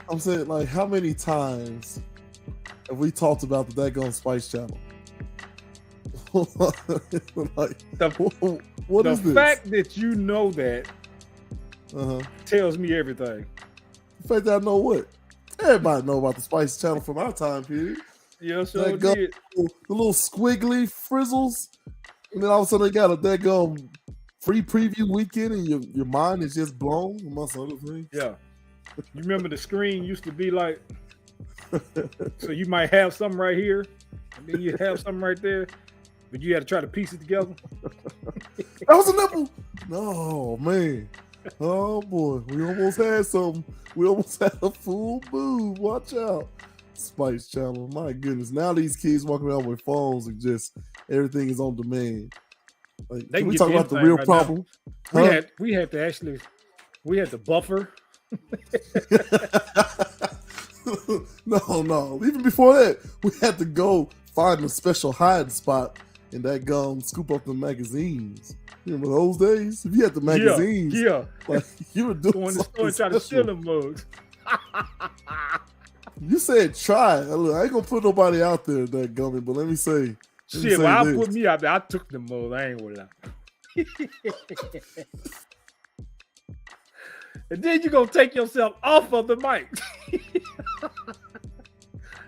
I'm saying, like, how many times have we talked about the daggone Spice Channel? Like, what the is this? fact that you know that tells me everything. The fact that I know what? Everybody know about the Spice Channel from our time period. Yeah, so did. The little squiggly frizzles, and then all of a sudden they got a daggone free preview weekend, and your mind is just blown amongst other things. Yeah. You remember the screen used to be like, so you might have something right here, and then you have something right there, but you had to try to piece it together. That was a nipple. No, man. Oh, boy. We almost had something. We almost had a full boob. Watch out. Spice Channel. My goodness. Now these kids walking around with phones and just everything is on demand. Like, can we talk about the real problem? We had to buffer. No. Even before that, we had to go find a special hiding spot and that gum scoop up the magazines. You remember those days? If you had the magazines, like you were doing something trying to steal them mugs. You said try. Look, I ain't gonna put nobody out there that gummy, but let me say. Shit, well, I put me out there. I took them mugs. I ain't gonna lie. And then you're gonna take yourself off of the mic.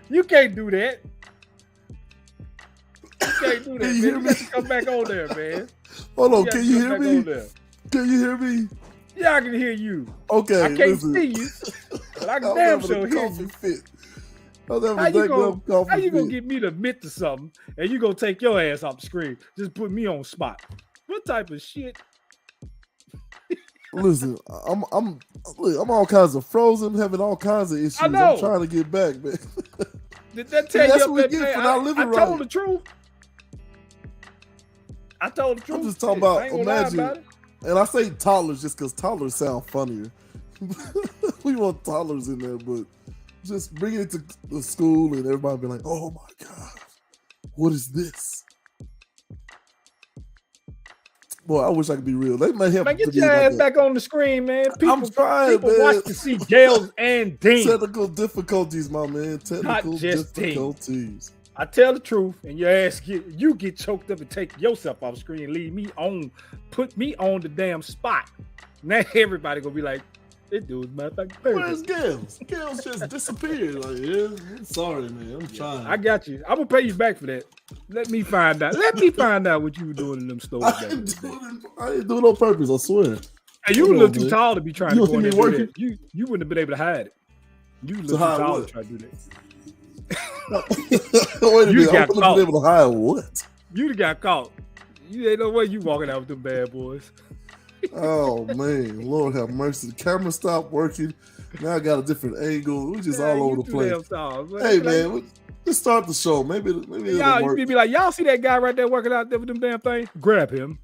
You can't do that. You can't do that, man. You got to come back on there, man. Hold on, can you hear me? Can you hear me? Yeah, I can hear you. Okay, I can't see you, but I can damn sure hear you. How you gonna get me to admit to something and you gonna take your ass off the screen? Just put me on spot. What type of shit? Listen, I'm all kinds of frozen, having all kinds of issues. I'm trying to get back, man. Did that tell you what we get for not living right? I told the truth. I'm just talking about, imagine, and I say toddlers just because toddlers sound funnier. We want toddlers in there, but just bringing it to the school and everybody be like, oh my God, what is this? Boy, I wish I could be real. They may have to get your ass back on the screen, man. I'm trying, people watch to see Gales and Dean. Technical difficulties, my man. Technical difficulties. I tell the truth, and your ass get choked up and take yourself off screen and leave me on, put me on the damn spot. Now everybody gonna be like, this dude's motherfucking perfect. Where's Gales? Gales just disappeared. Like, yeah, I'm sorry, man. I'm trying. I got you. I'm gonna pay you back for that. Let me find out. Let me find out what you were doing in them stores. I didn't do it on purpose. I swear. Hey, you look too tall to be trying to go in there and do that. You wouldn't have been able to hide it. You look too tall to try to do that. Wait a minute. I wouldn't have been able to hide what? You got caught. You ain't no way you walking out with them bad boys. Oh man, Lord have mercy. The camera stopped working. Now I got a different angle. We're just all over the place. Hey man, let's start the show. Maybe y'all, you be like, y'all see that guy right there working out there with them damn things? Grab him.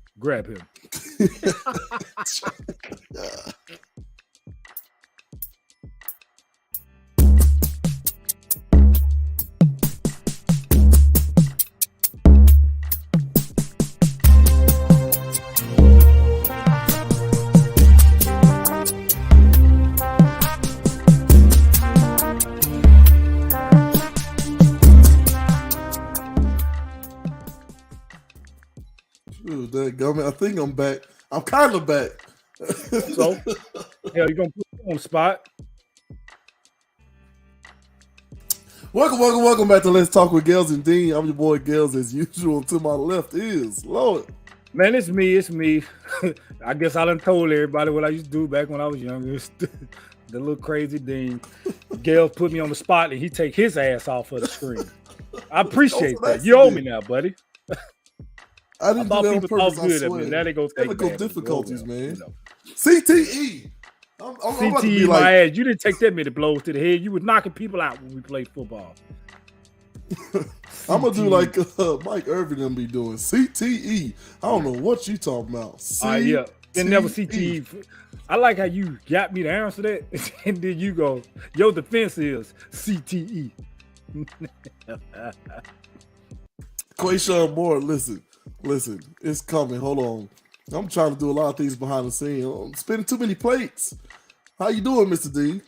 I think I'm back. I'm kind of back. So, hell, you gonna put me on the spot? Welcome back to Let's Talk with Gales and Dean. I'm your boy Gales as usual. To my left is Lord. Man, it's me. I guess I done told everybody what I used to do back when I was younger. The little crazy Dean. Gales put me on the spot and he take his ass off of the screen. I appreciate that. You owe me now, buddy. I didn't do that on purpose, I swear. Now they go technical difficulties, man. CTE. CTE, my ass. You didn't take that many blows to the head. You were knocking people out when we played football. I'm going to do like Mike Irvin and be doing. CTE. I don't know what you talking about. Yeah. Then never CTE. I like how you got me to answer that. And then you go, your defense is CTE. Quayshawn Moore, listen, it's coming. Hold on. I'm trying to do a lot of things behind the scenes. I'm spinning too many plates. How you doing, Mr. D?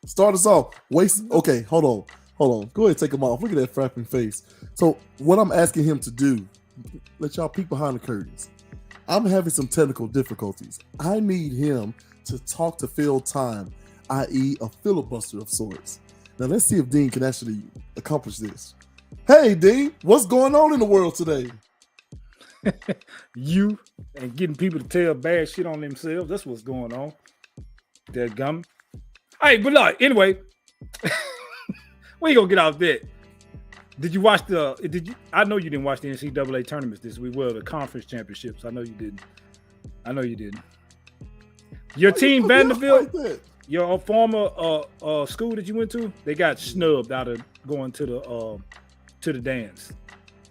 Start us off. Okay, hold on. Go ahead, take him off. Look at that frapping face. So what I'm asking him to do, let y'all peek behind the curtains. I'm having some technical difficulties. I need him to talk to fill time, i.e. a filibuster of sorts. Now let's see if Dean can actually accomplish this. Hey Dean, what's going on in the world today? You and getting people to tell bad shit on themselves. That's what's going on. That gum. Hey, but look, anyway, we ain't gonna get out of that. Did you watch I know you didn't watch the NCAA tournaments this week. Well, the conference championships. I know you didn't. Your team, Vanderbilt, like your former school that you went to, they got snubbed out of going to the dance.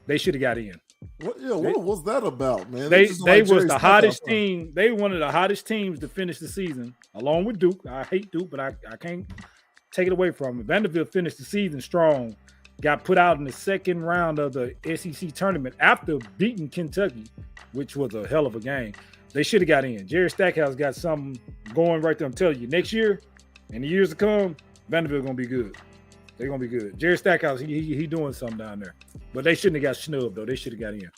They should have got in. What was that about, man? They was the hottest team. They were one of the hottest teams to finish the season, along with Duke. I hate Duke, but I can't take it away from them. Vanderbilt finished the season strong, got put out in the second round of the SEC tournament after beating Kentucky, which was a hell of a game. They should have got in. Jerry Stackhouse got something going right there. I'm telling you, next year and the years to come, Vanderbilt gonna be good. They're gonna be good. Jerry Stackhouse, he doing something down there. But they shouldn't have got snubbed though. They should have got in.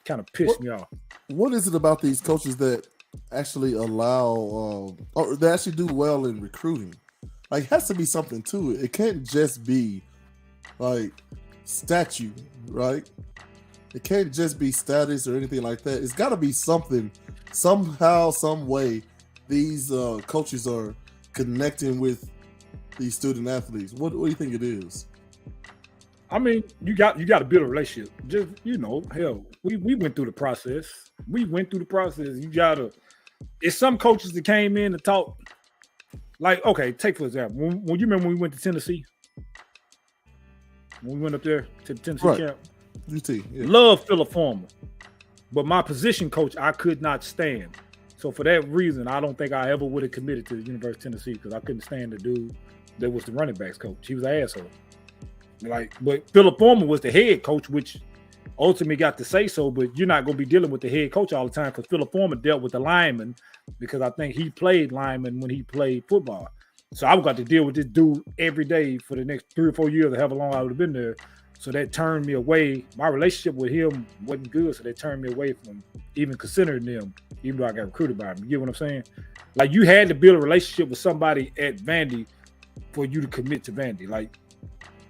Kind of pissed me off. What is it about these coaches that actually allow or they actually do well in recruiting? Like, it has to be something to it. It can't just be like statue, right? It can't just be status or anything like that. It's got to be something, somehow, some way. These coaches are connecting with these student athletes. What do you think it is? I mean, you got to build a relationship. Just, hell, we went through the process. You gotta. It's some coaches that came in to talk. Like, okay, take for example, when you remember when we went to Tennessee, when we went up there to the Tennessee camp. UT, yeah. Love Philip Fulmer, but my position coach I could not stand. So for that reason, I don't think I ever would have committed to the University of Tennessee because I couldn't stand the dude that was the running backs coach. He was an asshole. But Philip Fulmer was the head coach, which ultimately got to say so. But you're not going to be dealing with the head coach all the time because Philip Fulmer dealt with the lineman because I think he played lineman when he played football. So I've got to deal with this dude every day for the next 3 or 4 years, or however long I would have been there. So that turned me away. My relationship with him wasn't good, so that turned me away from even considering them, even though I got recruited by him. You get what I'm saying? Like, you had to build a relationship with somebody at Vandy for you to commit to Vandy. Like,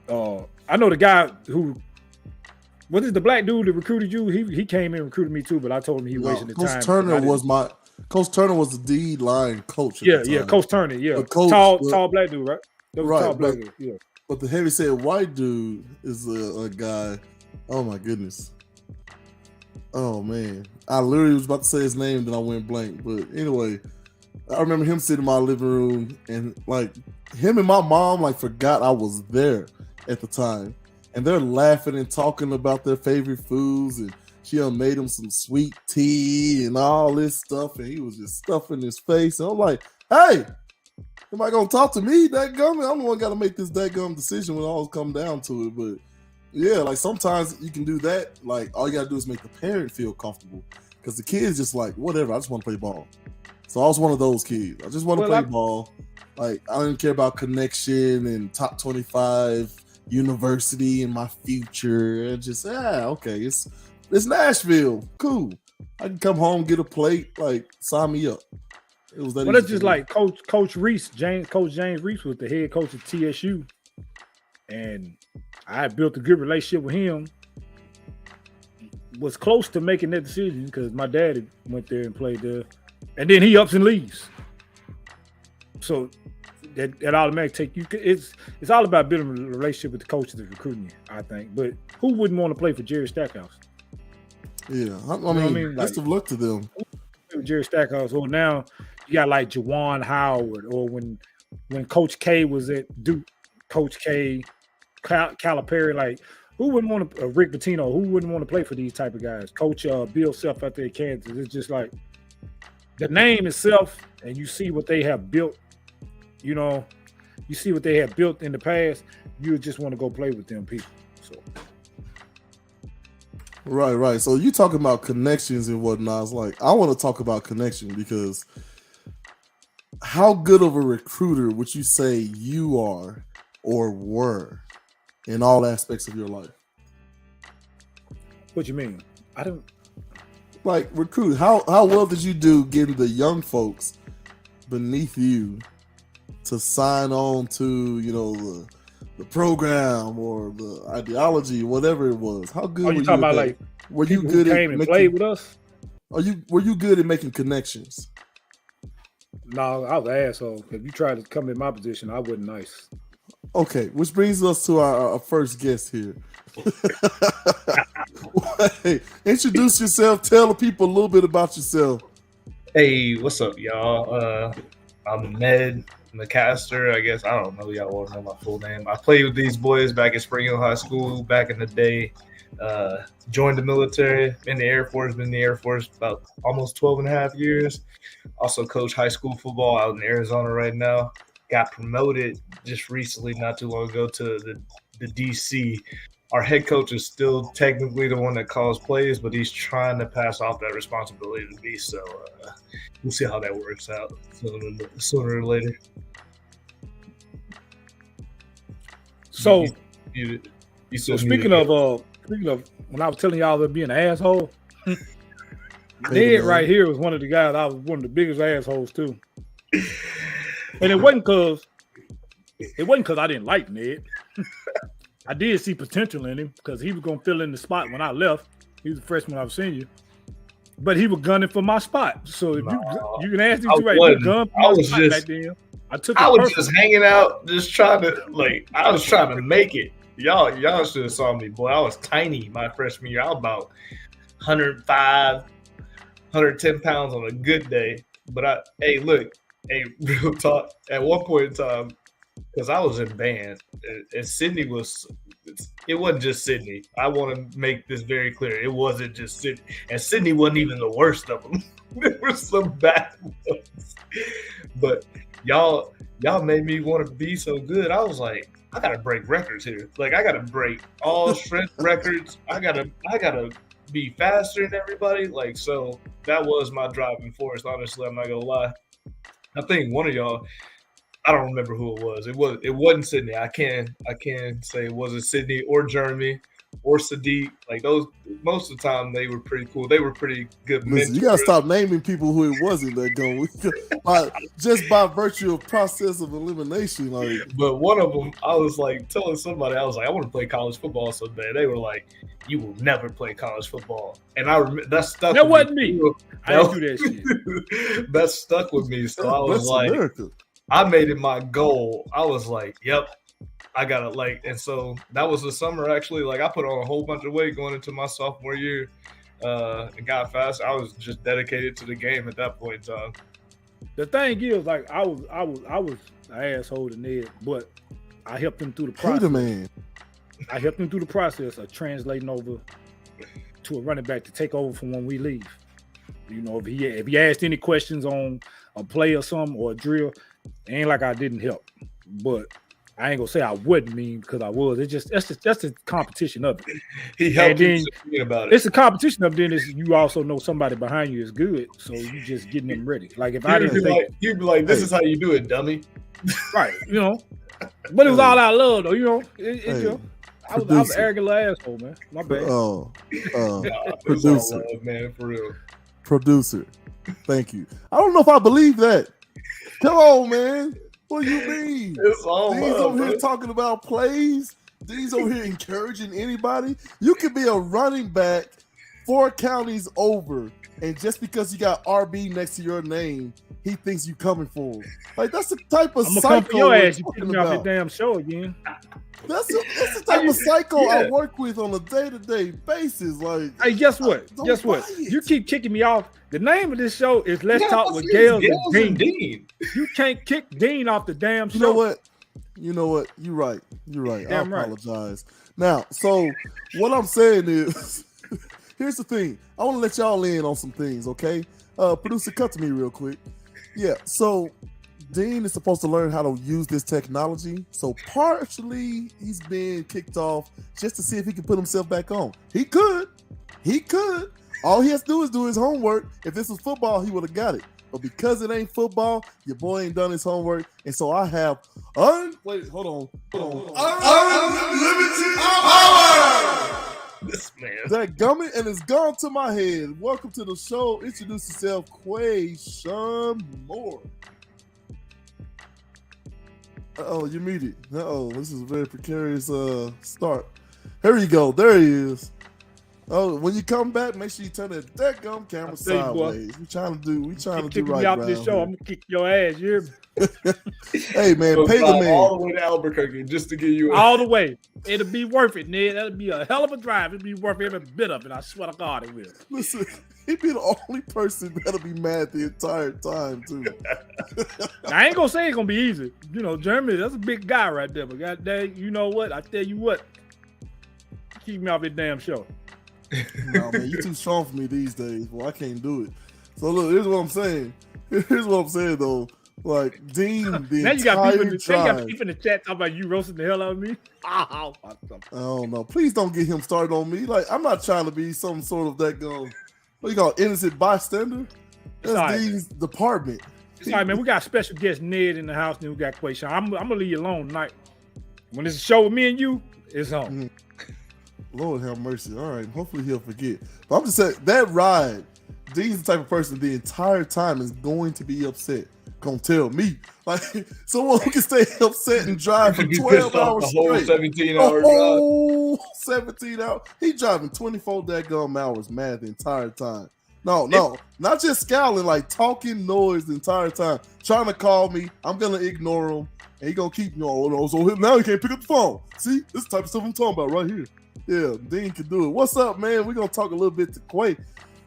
I know the guy who what is the black dude that recruited you? He came in and recruited me too, but I told him he wasted the time. Coach Turner was the D line coach. Yeah, Coach Turner. Yeah, tall black dude, right? Right, tall black dude. Yeah. But the heavyset white dude is a guy. Oh my goodness. Oh man, I literally was about to say his name, then I went blank. But anyway, I remember him sitting in my living room, and like him and my mom like forgot I was there at the time, and they're laughing and talking about their favorite foods, and she made him some sweet tea and all this stuff, and he was just stuffing his face. And I'm like, hey, am I gonna talk to me? Dadgum? I'm the one got to make this dadgum decision when it all come down to it. But yeah, like sometimes you can do that. Like all you gotta do is make the parent feel comfortable, because the kid's just like, whatever, I just want to play ball. So I was one of those kids. I just want to play ball. Like I didn't care about connection and top 25 university and my future. And just okay, it's Nashville, cool. I can come home, get a plate, like sign me up. It was that. Well, that's just like Coach Reese, Coach James Reese was the head coach of TSU, and I had built a good relationship with him. Was close to making that decision because my dad went there and played there, and then he ups and leaves. So that automatically take you. It's all about building a relationship with the coaches that's recruiting you, I think. But who wouldn't want to play for Jerry Stackhouse? Yeah, I mean, best of luck to them. Jerry Stackhouse. Well, now you got like Juwan Howard, or when Coach K was at Duke, Coach K, Calipari. Like, who wouldn't want to? Rick Pitino. Who wouldn't want to play for these type of guys? Coach Bill Self out there at Kansas. It's just like the name itself, and you see what they have built. You know, you see what they have built in the past. You just want to go play with them people. So. Right. So you talking about connections and whatnot. It's like I want to talk about connection because how good of a recruiter would you say you are or were in all aspects of your life? What you mean? I don't like recruit. How well did you do getting the young folks beneath you to sign on to the program or the ideology, whatever it was? How good? Are you talking about like? Were you good who came and played with us? Were you good at making connections? No, I was an asshole. If you tried to come in my position, I wasn't nice. Okay, which brings us to our first guest here. Hey, introduce yourself. Tell the people a little bit about yourself. Hey, what's up, y'all? I'm Ned McCaster. I guess I don't know. Y'all want to know my full name. I played with these boys back at Spring Hill High School back in the day. Joined the military, been in the Air Force about almost 12 and a half years. Also coach high school football out in Arizona right now. Got promoted just recently, not too long ago, to the DC. Our head coach is still technically the one that calls plays, but he's trying to pass off that responsibility to me. So we'll see how that works out sooner or later. So, speaking of when I was telling y'all about being an asshole, Ned right here was one of the guys. I was one of the biggest assholes too, and it wasn't because I didn't like Ned. I did see potential in him because he was gonna fill in the spot when I left. He was the freshman I was senior, but he was gunning for my spot. So if you can ask these two right, you gun for my spot back then. I was just hanging out, just trying to I was trying to make it. Y'all should have saw me, boy. I was tiny my freshman year. I was about 105, 110 pounds on a good day. But real talk. At one point in time, because I was in band, and Sydney it wasn't just Sydney. I want to make this very clear. It wasn't just Sydney. And Sydney wasn't even the worst of them. There were some bad ones. But y'all made me want to be so good. I was like, I gotta break records here. Like, I gotta break all strength records. I gotta be faster than everybody. Like, so that was my driving force. Honestly, I'm not gonna lie. I think one of y'all, I don't remember who it was. It wasn't Sydney. I can say it wasn't Sydney or Jeremy or Sadiq. Like, those, most of the time they were pretty cool. They were pretty good. Listen, you gotta stop naming people who it wasn't that going. Just by virtue of process of elimination. Like, but one of them, I was like telling somebody, I was like, I want to play college football so bad. They were like, you will never play college football. And I remember that stuck. That wasn't me. I didn't do that shit. That stuck with me. So I was like, America. I made it my goal. I was like, yep, I gotta and so that was the summer actually. Like, I put on a whole bunch of weight going into my sophomore year. And got fast. I was just dedicated to the game at that point in time. The thing is, like, I was an asshole to Ned, but I helped him through the process. I helped him through the process of translating over to a running back to take over from when we leave. You know, if he asked any questions on a play or something or a drill, it ain't like I didn't help. But I ain't gonna say I wouldn't mean because I was. It's just that's the competition of it. He helped you about it. It's a competition of then. You also know somebody behind you is good, so you just getting them ready. Like, if I didn't think, you'd be like, "This is how you do it, dummy." Right, you know. But it was all out of love, though. You know, I was an arrogant little asshole, man. My bad. Producer, love, man, for real. Producer, thank you. I don't know if I believe that. Come on, man. What do you mean? It's all These love, over man. here talking about plays. These over here encouraging anybody. You could be a running back 4 counties over, and just because you got RB next to your name, he thinks you coming for him. Like, that's the type of cycle. I'm gonna come for your ass. You pick me off the damn show again. That's the type of cycle I work with on a day-to-day basis. Like, hey, guess what? Guess what? You keep kicking me off. The name of this show is Let's Talk with Gales and Dean. You can't kick Dean off the damn show. You know what? You're right. Damn I apologize. Right. Now, so what I'm saying is, here's the thing. I want to let y'all in on some things, okay? Producer, cut to me real quick. Yeah, so Dean is supposed to learn how to use this technology. So partially, he's been kicked off just to see if he can put himself back on. He could. All he has to do is do his homework. If this was football, he would have got it. But because it ain't football, your boy ain't done his homework. And so I have unlimited power. This man. That gummit, and it's gone to my head. Welcome to the show. Introduce yourself, Quayshawn Moore. Uh-oh, you muted. Uh-oh, this is a very precarious start. Here you go. There he is. Oh, when you come back, make sure you turn that gum camera sideways. We trying to do right out this show. I'm gonna kick your ass. You hear me? Hey man, pay the man all the way to Albuquerque just to get you all the way. It'll be worth it, Ned. That'll be a hell of a drive. It'll be worth every bit of it. I swear to God, it will. Listen, he'd be the only person that'll be mad the entire time too. I ain't gonna say it's gonna be easy. You know, Jeremy, that's a big guy right there. But goddamn, you know what? I tell you what, keep me off this damn show. No, man, you too strong for me these days. Well, I can't do it. So look, here's what I'm saying. Here's what I'm saying though. Like Dean, the now you got people entire in the chat talking about you roasting the hell out of me. I don't know. Please don't get him started on me. Like I'm not trying to be some sort of that what you call innocent bystander. That's right, Dean's department. It's all right, man. We got special guest Ned in the house, and we got Quayshawn. I'm gonna leave you alone tonight. When it's a show with me and you, it's on. Mm-hmm. Lord have mercy. All right, hopefully he'll forget. But I'm just saying that ride, Dean's the type of person the entire time is going to be upset. Gonna tell me, like someone who can stay upset and drive for 12 hours the whole straight. 17-hour drive. 17 hours. He driving 24 daggum hours mad the entire time. No, not just scowling, like talking noise the entire time, trying to call me. I'm gonna ignore him, and he gonna keep so now he can't pick up the phone. See, this type of stuff I'm talking about right here. Yeah, Dean can do it. What's up, man? We're gonna talk a little bit to Quay.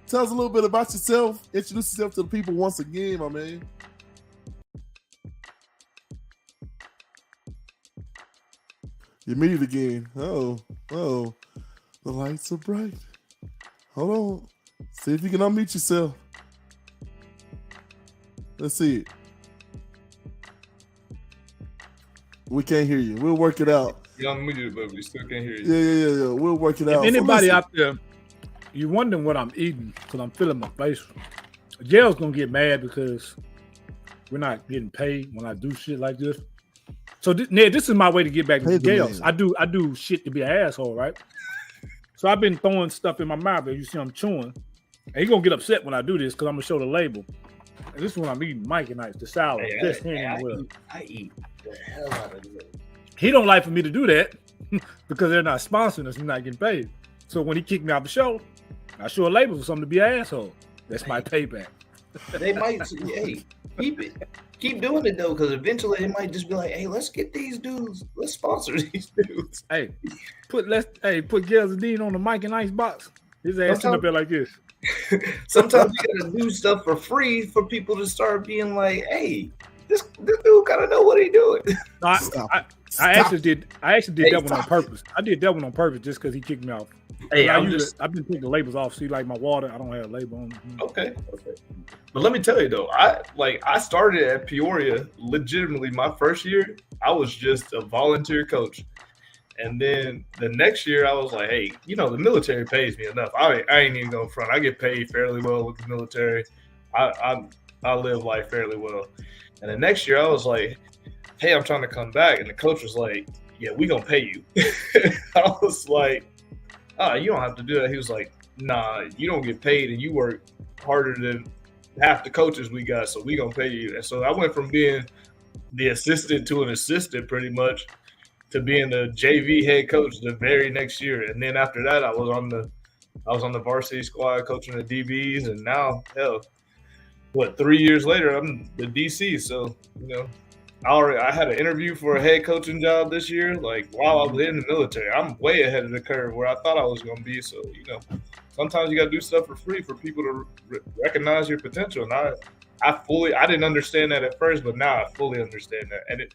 Tell us a little bit about yourself. Introduce yourself to the people once again, my man. You're muted again. Oh, the lights are bright. Hold on. See if you can unmute yourself. Let's see it. We can't hear you. We'll work it out. You're unmuted, but we still can't hear you. Yeah. We'll work it out. If anybody out there, you wondering what I'm eating because I'm feeling my face. Jail's gonna get mad because we're not getting paid when I do shit like this. So Ned, this is my way to get back to Gales. I do shit to be an asshole, right? So I've been throwing stuff in my mouth. As you see, I'm chewing. And he's gonna get upset when I do this because I'm gonna show the label. And this is when I'm eating Mike and Ice, the salad. I eat the hell out of it. He don't like for me to do that because they're not sponsoring us. We're not getting paid. So when he kicked me off the show, I show a label for something to be an asshole. That's my payback. They might, hey, keep doing it though, because eventually it might just be like, hey, let's get these dudes, let's sponsor these dudes. Hey, put Gales and Dean on the Mike and Ice box. His ass sitting up there like this. Sometimes you gotta do stuff for free for people to start being like, hey, this dude gotta know what he's doing. I actually did that one on purpose. I did that one on purpose just because he kicked me off. Hey, I've been taking the labels off. See, like my water, I don't have a label on. Okay. But let me tell you though, I started at Peoria legitimately my first year. I was just a volunteer coach. And then the next year I was like, hey, the military pays me enough. I ain't even going front. I get paid fairly well with the military. I live life fairly well. And the next year I was like, hey, I'm trying to come back. And the coach was like, yeah, we gonna pay you. I was like, you don't have to do that. He was like, nah, you don't get paid and you work harder than half the coaches we got, so we gonna pay you. And so I went from being the assistant to an assistant pretty much to being the JV head coach the very next year. And then after that, I was on the varsity squad coaching the DBs, and now, 3 years later, I'm the DC. So, I had an interview for a head coaching job this year, like while I was in the military. I'm way ahead of the curve where I thought I was going to be. So, sometimes you got to do stuff for free for people to recognize your potential. And I didn't understand that at first, but now I fully understand that. And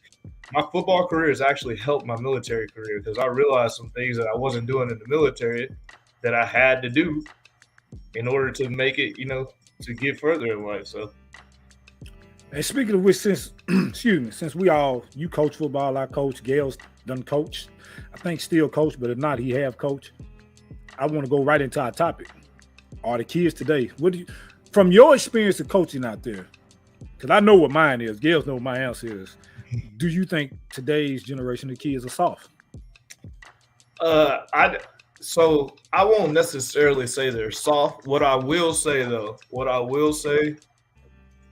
my football career has actually helped my military career because I realized some things that I wasn't doing in the military that I had to do in order to make it, to get further in life. So. And speaking of which, since you coach football, I coach. Gale's done coach. I think still coach, but if not, he have coach. I want to go right into our topic. Are the kids today? from your experience of coaching out there, because I know what mine is. Gales know what my answer is. Do you think today's generation of kids are soft? So I won't necessarily say they're soft. What I will say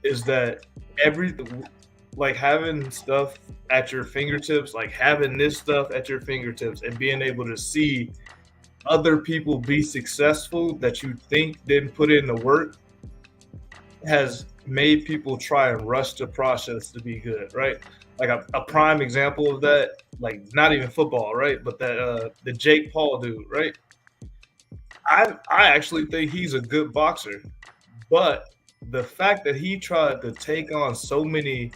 is that like having stuff at your fingertips, like having this stuff at your fingertips and being able to see other people be successful that you think didn't put in the work has made people try and rush the process to be good, right? Like a prime example of that, like not even football, right? But that the Jake Paul dude, right? I actually think he's a good boxer, but the fact that he tried to take on so many,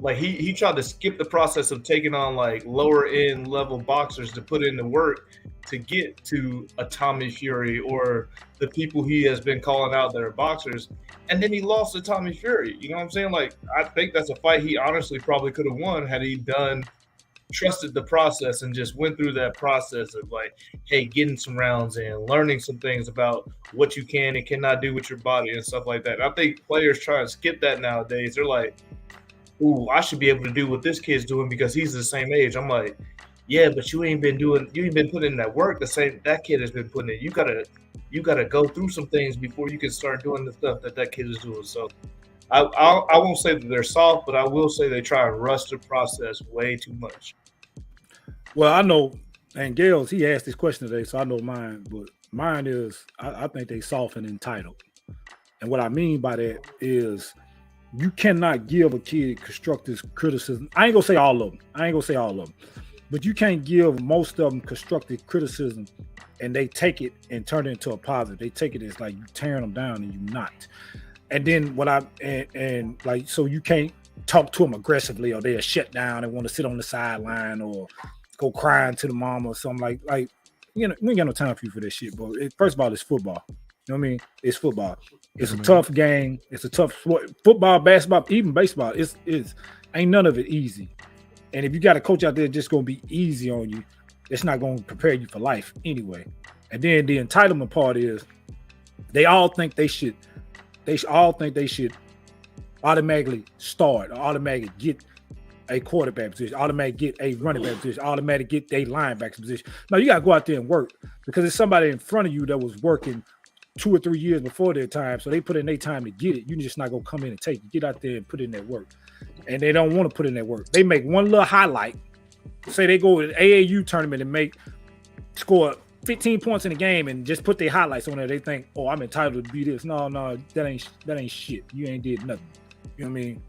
like he tried to skip the process of taking on like lower end level boxers to put in the work to get to a Tommy Fury or the people he has been calling out that are boxers. And then he lost to Tommy Fury. You know what I'm saying? Like, I think that's a fight he honestly probably could have won had he trusted the process and just went through that process of like, hey, getting some rounds in, learning some things about what you can and cannot do with your body and stuff like that. And I think players try and skip that nowadays. They're like, ooh, I should be able to do what this kid's doing because he's the same age. I'm like, yeah, but you ain't been putting in that work the same that kid has been putting in. You gotta go through some things before you can start doing the stuff that kid is doing. So I won't say that they're soft, but I will say they try and rush the process way too much. Well, I know, and Gales, he asked this question today, so I know mine, but mine is I think they soft and entitled. And what I mean by that is you cannot give a kid constructive criticism. I ain't gonna say all of them. But you can't give most of them constructive criticism and they take it and turn it into a positive. They take it as like you tearing them down and you're not. And then like, so you can't talk to them aggressively or they'll shut down and want to sit on the sideline or go crying to the mama or something like, you know, we ain't got no time for you for this shit, bro. First of all, it's football. You know what I mean? It's football. It's a tough game. It's a tough sport. Football, basketball, even baseball. It's ain't none of it easy. And if you got a coach out there just going to be easy on you, it's not going to prepare you for life anyway. And then the entitlement part is they all think they should automatically start or automatically get a quarterback position, automatically get a running back position, automatically get a linebacker position. No, you got to go out there and work because there's somebody in front of you that was working 2 or 3 years before their time. So they put in their time to get it. You're just not going to come in and take it. Get out there and put in that work. And they don't want to put in that work. They make one little highlight. Say they go to the AAU tournament and score 15 points in a game and just put their highlights on there. They think, oh, I'm entitled to be this. No, that ain't shit. You ain't did nothing. You know what I mean?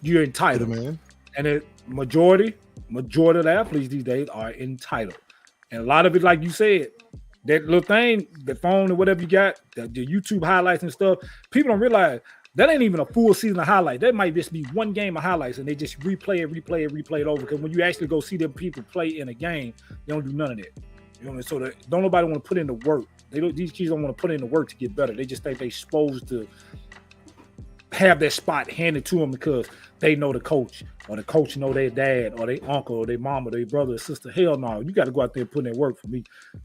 You're entitled, man. And the majority of the athletes these days are entitled. And a lot of it, like you said, that little thing, the phone or whatever you got, the YouTube highlights and stuff, people don't realize that ain't even a full season of highlights. That might just be one game of highlights, and they just replay it over. Because when you actually go see them people play in a game, they don't do none of that. You know what I mean? So don't nobody want to put in the work. These kids don't want to put in the work to get better. They just think they're supposed to have that spot handed to them because they know the coach, or the coach know their dad, or their uncle, or their mom, or their brother or sister. Hell no, you got to go out there and put in that work for me.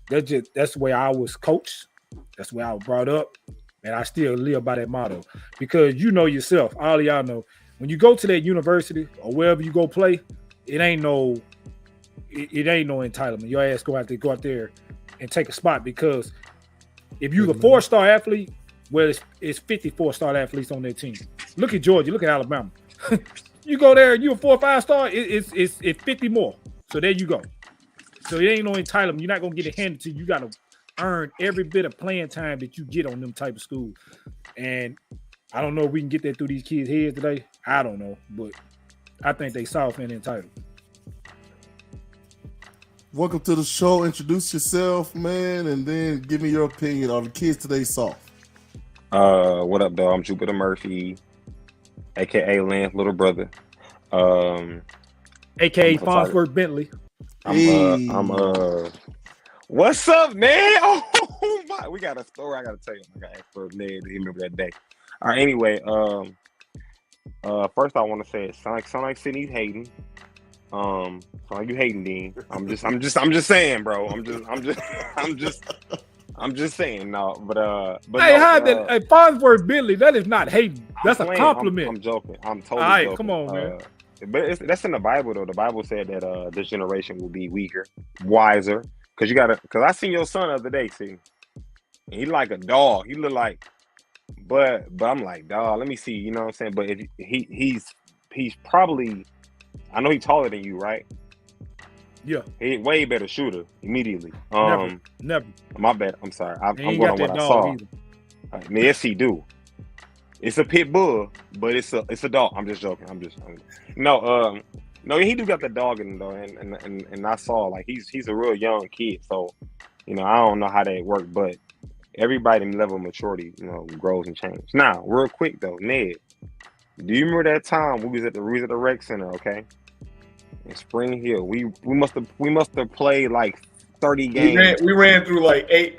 That's the way I was coached. That's the way I was brought up. And I still live by that motto because you know yourself, all of y'all know, when you go to that university or wherever you go play, it ain't no entitlement. Your ass go out there and take a spot because if you're the 4-star athlete, well, it's 54-star athletes on their team. Look at Georgia, look at Alabama. You go there, you a 4 or 5-star, it's 50 more. So there you go. So it ain't no entitlement. You're not gonna get it handed to you. You gotta earn every bit of playing time that you get on them type of schools. And I don't know if we can get that through these kids' heads today. I don't know, but I think they soft and entitled. Welcome to the show. Introduce yourself, man, and then give me your opinion. Are the kids today soft? What up, dog? I'm Jupiter Murphy, aka Lance little brother. AKA Farnsworth Bentley. What's up, man? Oh my, we got a story I gotta tell you. I got for Ned to remember that day. All right, anyway, first I want to say it sound like Sydney's hating. Sound like you hating, Dean. I'm just saying, bro. I'm I'm just saying, no, but Hey, no, how that? Hey, Farnsworth Bentley, that is not hating. That's a playing. compliment. I'm joking. I'm totally All right, joking. come on, man. But that's in the Bible though. The Bible said that this generation will be weaker, wiser. Cause I seen your son the other day. See, and he like a dog. He look like, but I'm like, dog. Let me see. You know what I'm saying? But if he's probably, I know he's taller than you, right? Yeah. He way better shooter immediately. Never. My bad. I'm sorry. I'm He ain't going got on what that I dog saw. either. Yes, he do. It's a pit bull, but it's a dog. I'm just joking. No, he do got the dog in him though, and I saw like he's a real young kid, so I don't know how that worked, but everybody level of maturity, grows and changes. Now, real quick though, Ned, do you remember that time we was at the rec center, okay? In Spring Hill, we must have played like 30 games. We ran through like eight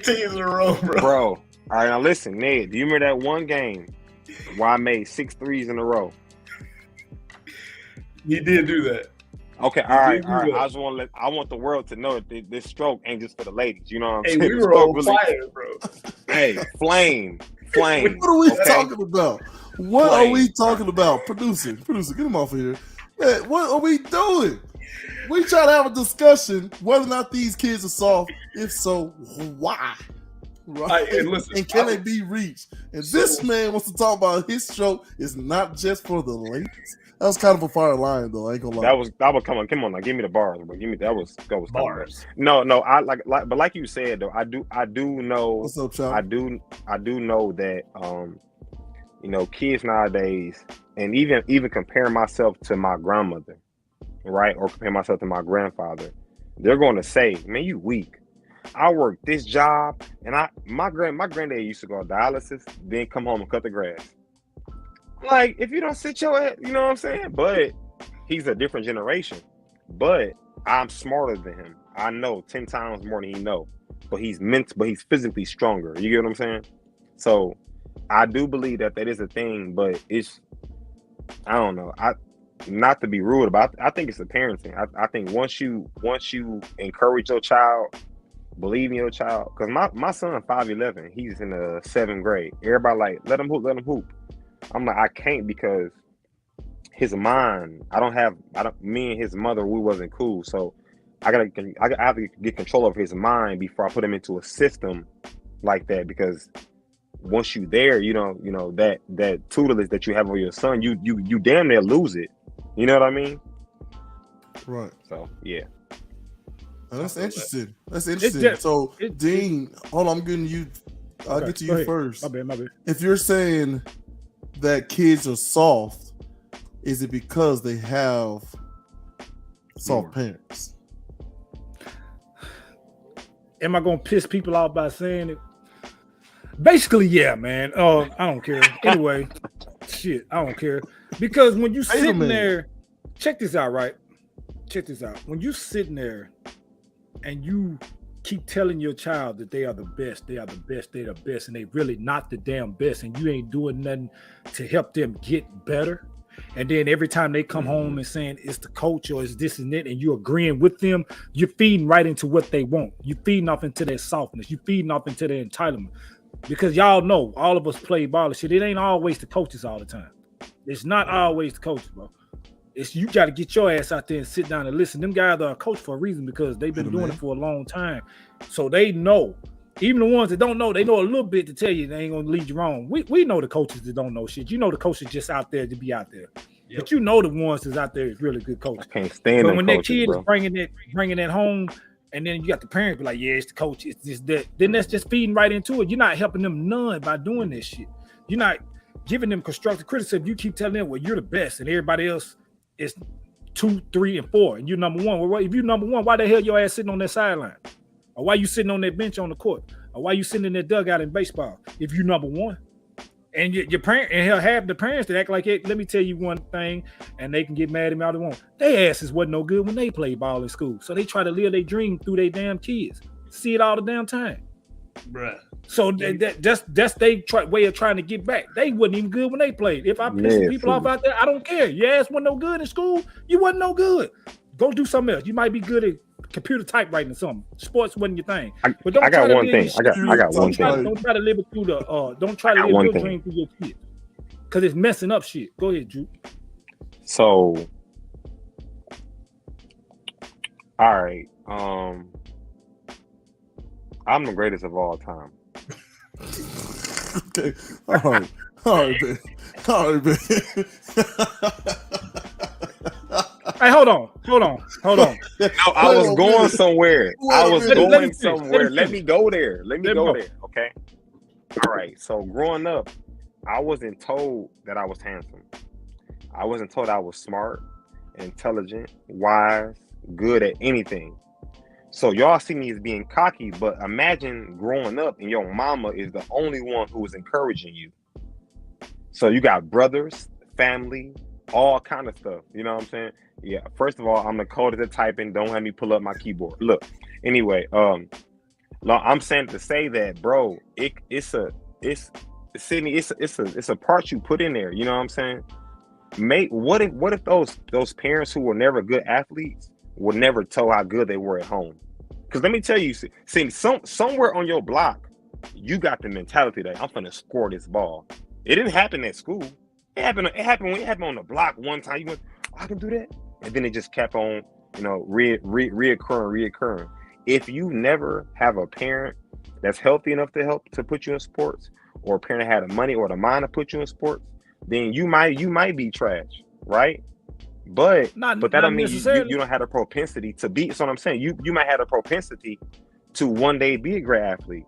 teams in a row, bro. All right, now listen, Ned, do you remember that one game where I made 6 threes in a row? He did do that. Okay, all right. I want the world to know that this stroke ain't just for the ladies. You know what I'm saying? We were on fire, bro. Hey, flame. What are we talking about? What are we talking about? Producer, get him off of here. Man, what are we doing? We try to have a discussion whether or not these kids are soft. If so, why? Right? And can they be reached? And this man wants to talk about his stroke is not just for the ladies. That was kind of a fire line, though. I ain't gonna lie. That was come on, now give me the bars, bro. Give me that was bars. No, I but like you said though, I do know. What's up, child? I do know that kids nowadays, and even compare myself to my grandmother, right, or compare myself to my grandfather, they're going to say, "Man, you weak. I worked this job, and my granddad used to go to dialysis, then come home and cut the grass." Like, if you don't sit your ass, you know what I'm saying? But he's a different generation. But I'm smarter than him. I know 10 times more than he know. But he's physically stronger. You get what I'm saying? So I do believe that is a thing, but I don't know. Not to be rude about it, I think it's the parenting. I think once you encourage your child, believe in your child, because my son 5'11", he's in the 7th grade. Everybody like, let him hoop. I'm like, I can't, because his mind, me and his mother, we wasn't cool. So I have to get control of his mind before I put him into a system like that, because once you there, that tutelage that you have over your son, you damn near lose it. You know what I mean? Right. So yeah. That's interesting. So Dean, hold on, I'm getting you. I'll get to you first. My bad. If you're saying that kids are soft, is it because they have soft parents? Am I gonna piss people off by saying it? Basically, yeah, man. I don't care. Anyway, shit, I don't care. Because when you sitting there, check this out, right? Check this out. When you sitting there and you keep telling your child that they are the best, they're the best, and they really not the damn best, and you ain't doing nothing to help them get better. And then every time they come home and saying it's the coach or it's this and that, and you're agreeing with them, you're feeding right into what they want. You're feeding off into their softness. You're feeding off into their entitlement. Because y'all know, all of us play ball and shit. It ain't always the coaches all the time. It's not always the coaches, bro. It's you got to get your ass out there and sit down and listen. Them guys are coached for a reason, because they've been doing it for a long time. So they know. Even the ones that don't know, they know a little bit to tell you they ain't gonna lead you wrong. We know the coaches that don't know shit. You know the coaches just out there to be out there. Yep. But you know the ones that's out there is really good coaches. I can't stand but when coaches, that kid bro. is bringing that home, and then you got the parents be like, yeah, it's the coach, it's this, that. Then that's just feeding right into it. You're not helping them none by doing this shit. You're not giving them constructive criticism. You keep telling them, well, you're the best, and everybody else is 2, 3, and 4, and you're number 1. Well, if you're number 1, why the hell your ass sitting on that sideline? Or why you sitting on that bench on the court? Or why you sitting in that dugout in baseball if you're number 1? And your parent, and he'll have the parents that act like, hey, let me tell you one thing, and they can get mad at me all they want. Their asses wasn't no good when they played ball in school. So they try to live their dream through their damn kids. See it all the damn time. Bruh. So that's their way of trying to get back. They wasn't even good when they played. If I piss people off out there, I don't care. Your ass wasn't no good in school, you wasn't no good. Go do something else. You might be good at computer typewriting or something. Sports wasn't your thing. But I got one thing. I got one thing. Don't try to live it through the. Don't try to live your dream through your kids, because it's messing up shit. Go ahead, Drew. So, all right. I'm the greatest of all time. Okay. All right, man. Hey, hold on. No, I was going somewhere. Let me go there. Okay. All right. So growing up, I wasn't told that I was handsome. I wasn't told I was smart, intelligent, wise, good at anything. So y'all see me as being cocky, but imagine growing up and your mama is the only one who is encouraging you. So you got brothers, family, all kind of stuff. You know what I'm saying? Yeah. First of all, I'm the coldest at typing. Don't have me pull up my keyboard. Look. Anyway, I'm saying to say that, bro. It's a part you put in there. You know what I'm saying? What if those parents who were never good athletes were never told how good they were at home? Because let me tell you, see, somewhere on your block, you got the mentality that I'm gonna score this ball. It didn't happen at school. It happened on the block one time. You went, I can do that, and then it just kept on, reoccurring. If you never have a parent that's healthy enough to help to put you in sports, or a parent that had the money or the mind to put you in sports, then you might be trash, right? But that don't mean you don't have a propensity to be. So what I'm saying, you might have a propensity to one day be a great athlete.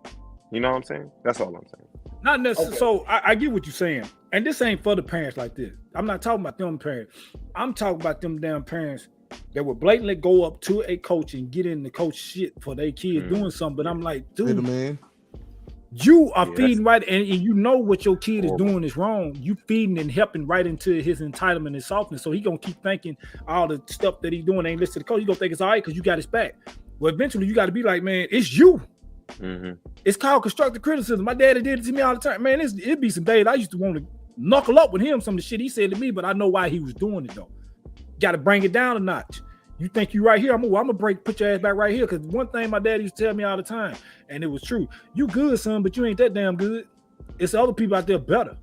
You know what I'm saying? That's all I'm saying. Not necessarily. Okay. So I get what you're saying, and this ain't for the parents like this. I'm not talking about them parents. I'm talking about them damn parents that would blatantly go up to a coach and get in the coach shit for their kids doing something. But I'm like, dude, man, you are feeding right, and you know what your kid is doing is wrong. You feeding and helping right into his entitlement and softness. So he gonna keep thinking all the stuff that he's doing ain't listen to the coach. He gonna think it's all right because you got his back. Well, eventually you got to be like, man, it's you. Mm-hmm. It's called constructive criticism. My daddy did it to me all the time. Man, it'd be some days I used to want to knuckle up with him some of the shit he said to me, but I know why he was doing it though. Got to bring it down a notch. You think you right here? I'm gonna put your ass back right here. Because one thing my daddy used to tell me all the time, and it was true. You good, son, but you ain't that damn good. It's other people out there better.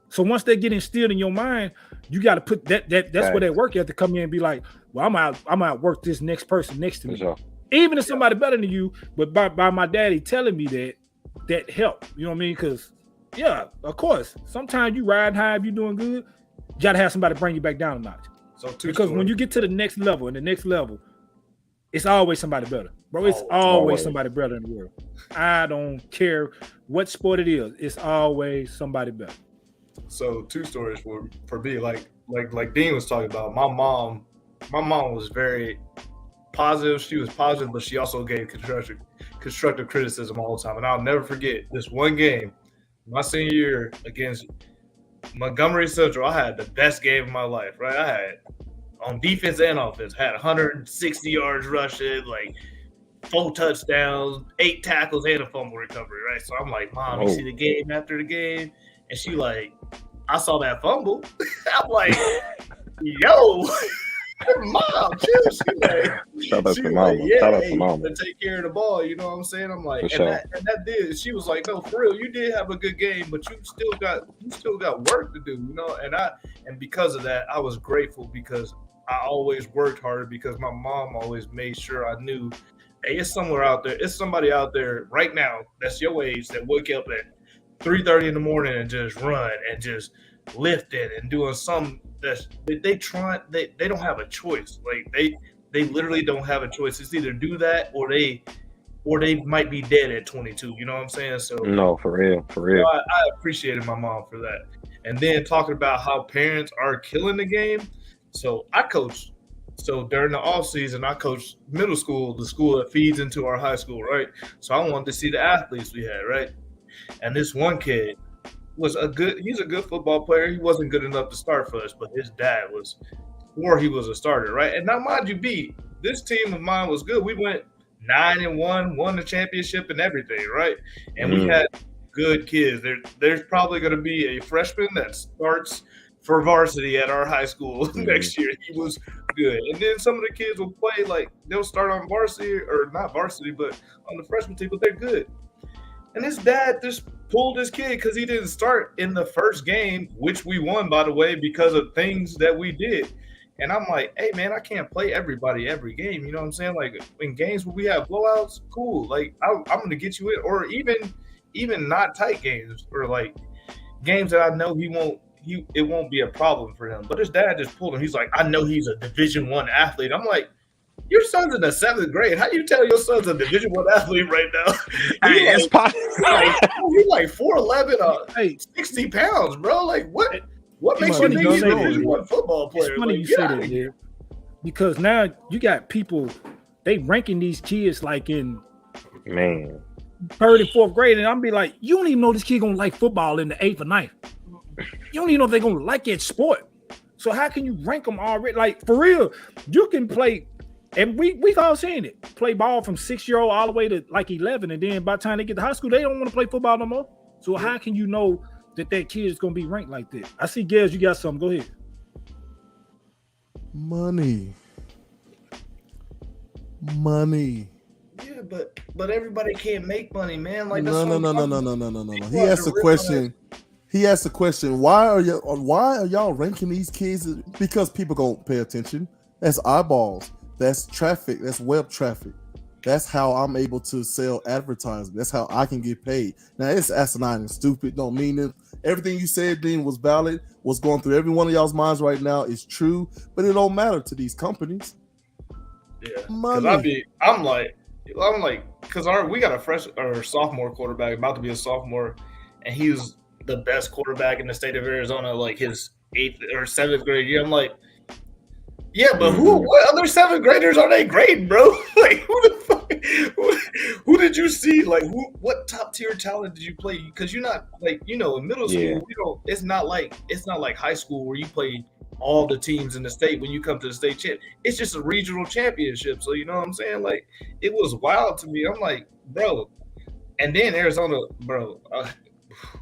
So once they get instilled in your mind, you got to put that's where that work you have to come in and be like, well, I'm out work this next person next to me. Sure. Even if somebody better than you, but by my daddy telling me that helped. You know what I mean? Because yeah, of course, sometimes you ride high if you doing good. You got to have somebody bring you back down a notch. Because when you get to the next level, it's always somebody better, bro. It's always somebody better in the world. I don't care what sport it is. It's always somebody better. So 2 stories for me, like Dean was talking about. My mom was very positive. She was positive, but she also gave constructive criticism all the time. And I'll never forget this one game, my senior year against Montgomery Central. I had the best game of my life, right? I had on defense and offense, had 160 yards rushing, like 4 touchdowns, 8 tackles, and a fumble recovery, right? So I'm like, Mom, you see the game after the game? And she like, I saw that fumble. I'm like, yo, Mom, chill. Shout out to Mama. Shout out to Mama. Take care of the ball, you know what I'm saying? I'm like, that did. She was like, no, for real, you did have a good game, but you still got work to do, you know. And because of that, I was grateful because I always worked harder because my mom always made sure I knew, hey, it's somewhere out there. It's somebody out there right now that's your age that wake up at 3:30 in the morning and just run and just lift it and doing something that they don't have a choice. Like they literally don't have a choice. It's either do that or they might be dead at 22. You know what I'm saying? So no, for real. I appreciated my mom for that. And then talking about how parents are killing the game. So I coached. So during the off season, I coached middle school, the school that feeds into our high school, right? So I wanted to see the athletes we had, right? And this one kid he's a good football player. He wasn't good enough to start for us, but his dad was, or he was a starter, right? And now, mind you, this team of mine was good. We went 9-1, won the championship and everything, right? And we had good kids. There's probably going to be a freshman that starts for varsity at our high school next year. He was good. And then some of the kids will play like they'll start on varsity or not varsity, but on the freshman team, but they're good. And his dad just pulled his kid because he didn't start in the first game, which we won, by the way, because of things that we did. And I'm like, hey, man, I can't play everybody every game. You know what I'm saying? Like in games where we have blowouts, cool. Like I'm going to get you in. Or even not tight games or like games that I know it won't be a problem for him. But his dad just pulled him. He's like, I know he's a Division I athlete. I'm like, your son's in the 7th grade. How you tell your son's a Division I athlete right now? He's like 4'11", 60 pounds, bro. Like what makes you think he's a Division I football player? It's funny you say that, yeah. Because now you got people, they ranking these kids like in 3rd and 4th grade, and I'm be like, you don't even know this kid gonna like football in the 8th or 9th. You don't even know if they're gonna like that sport. So how can you rank them already? Like for real, you can play, and we all saying it, play ball from 6-year-old all the way to like 11, and then by the time they get to high school, they don't want to play football no more. So how can you know that kid is gonna be ranked like that? I see, Gaz, you got something. Go ahead. Money. Yeah, but everybody can't make money, man. Like No. He asked a question. Why are y'all ranking these kids? Because people gonna pay attention. That's eyeballs. That's traffic. That's web traffic. That's how I'm able to sell advertising. That's how I can get paid. Now it's asinine and stupid. Don't mean it. Everything you said, Dean, was valid. What's going through every one of y'all's minds right now is true, but it don't matter to these companies. Yeah, money. I'm like, because we got a sophomore quarterback about to be a sophomore, and he was the best quarterback in the state of Arizona, like his 8th or 7th grade year. I'm like, yeah, but what other 7th graders are they grading, bro? Like, who the fuck? Who did you see? Like, what top tier talent did you play? Because you're not like, in middle school, it's not like high school where you play all the teams in the state when you come to the state champ. It's just a regional championship. So you know what I'm saying? Like, it was wild to me. I'm like, bro. And then Arizona, bro.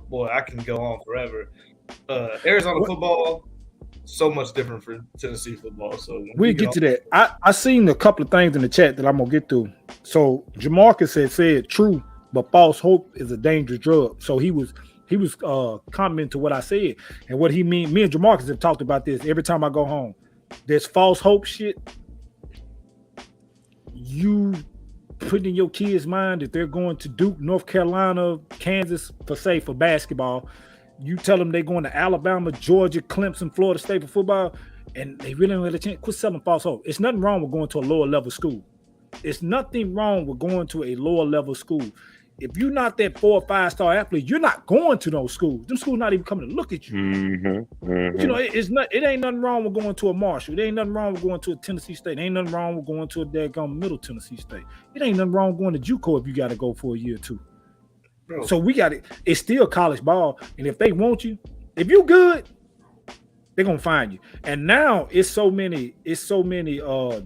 Boy, I can go on forever. Arizona football, so much different from Tennessee football. So we get to that. I seen a couple of things in the chat that I'm gonna get to. So Jamarcus had said true, but false hope is a dangerous drug. So he was commenting to what I said and what he mean. Me and Jamarcus have talked about this every time I go home. There's false hope shit. You put in your kids' mind that they're going to Duke, North Carolina, Kansas for basketball. You tell them they're going to Alabama, Georgia, Clemson, Florida State for football, and they really don't have a chance. Quit selling false hope. It's nothing wrong with going to a lower level school. It's nothing wrong with going to a lower level school. If you're not that 4 or 5 star athlete, you're not going to those schools. Them schools not even coming to look at you. It ain't nothing wrong with going to a Marshall. It ain't nothing wrong with going to a Tennessee State. It ain't nothing wrong with going to a daggone Middle Tennessee State. It ain't nothing wrong with going to JUCO if you got to go for a year or two. Bro. So we got it. It's still college ball, and if they want you, if you good, they're gonna find you. And now it's so many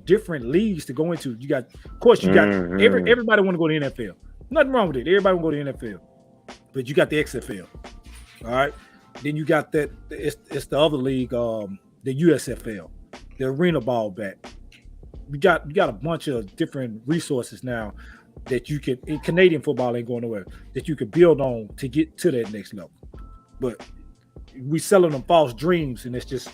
different leagues to go into. You got, of course, you got everybody want to go to the NFL. Nothing wrong with it. Everybody want to go to the NFL, but you got the XFL. All right. Then you got that. It's the other league, the USFL, the arena ball back. You got a bunch of different resources now that you can. In Canadian football ain't going nowhere. That you can build on to get to that next level. But we selling them false dreams, and it's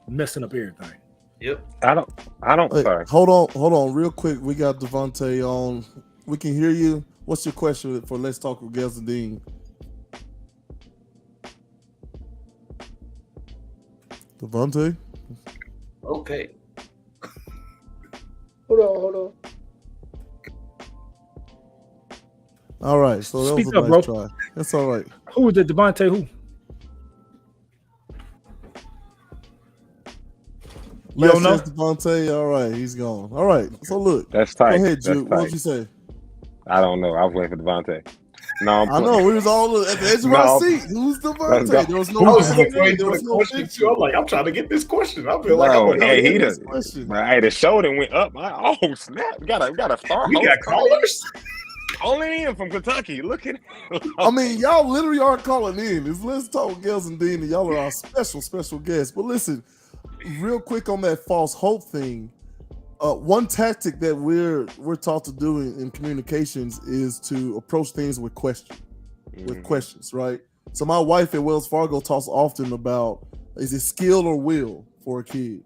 messing up everything. Yep. I don't. Hey, sorry. Hold on, real quick. We got Devontae on. We can hear you. What's your question for Let's Talk with Gaz and Dean? Devontae? Okay. Hold on. All right, so that Speak was a up, nice bro. try. That's all right. Who is it, Devontae? Who? You don't know? Devontae. All right, he's gone. All right, so look. That's tight. Go ahead, That's Jude. What tight. did you say? I don't know. I was waiting for Devontae. No, I know we was all at the edge of our seat. Who's Devontae? There was no. I was waiting there for was the no question picture. too. I'm like, I'm trying to get this question. I feel like Bro, I'm hey, get this question. Hey, the show that went up. Oh snap! We got a star. We got callers. Calling in from Kentucky. Look at. I mean, y'all literally aren't calling in. Let's talk Gaz and Dean, and y'all are our special guests. But listen, real quick on that false hope thing. One tactic that we're taught to do in communications is to approach things with questions, right? So my wife at Wells Fargo talks often about, is it skill or will for a kid,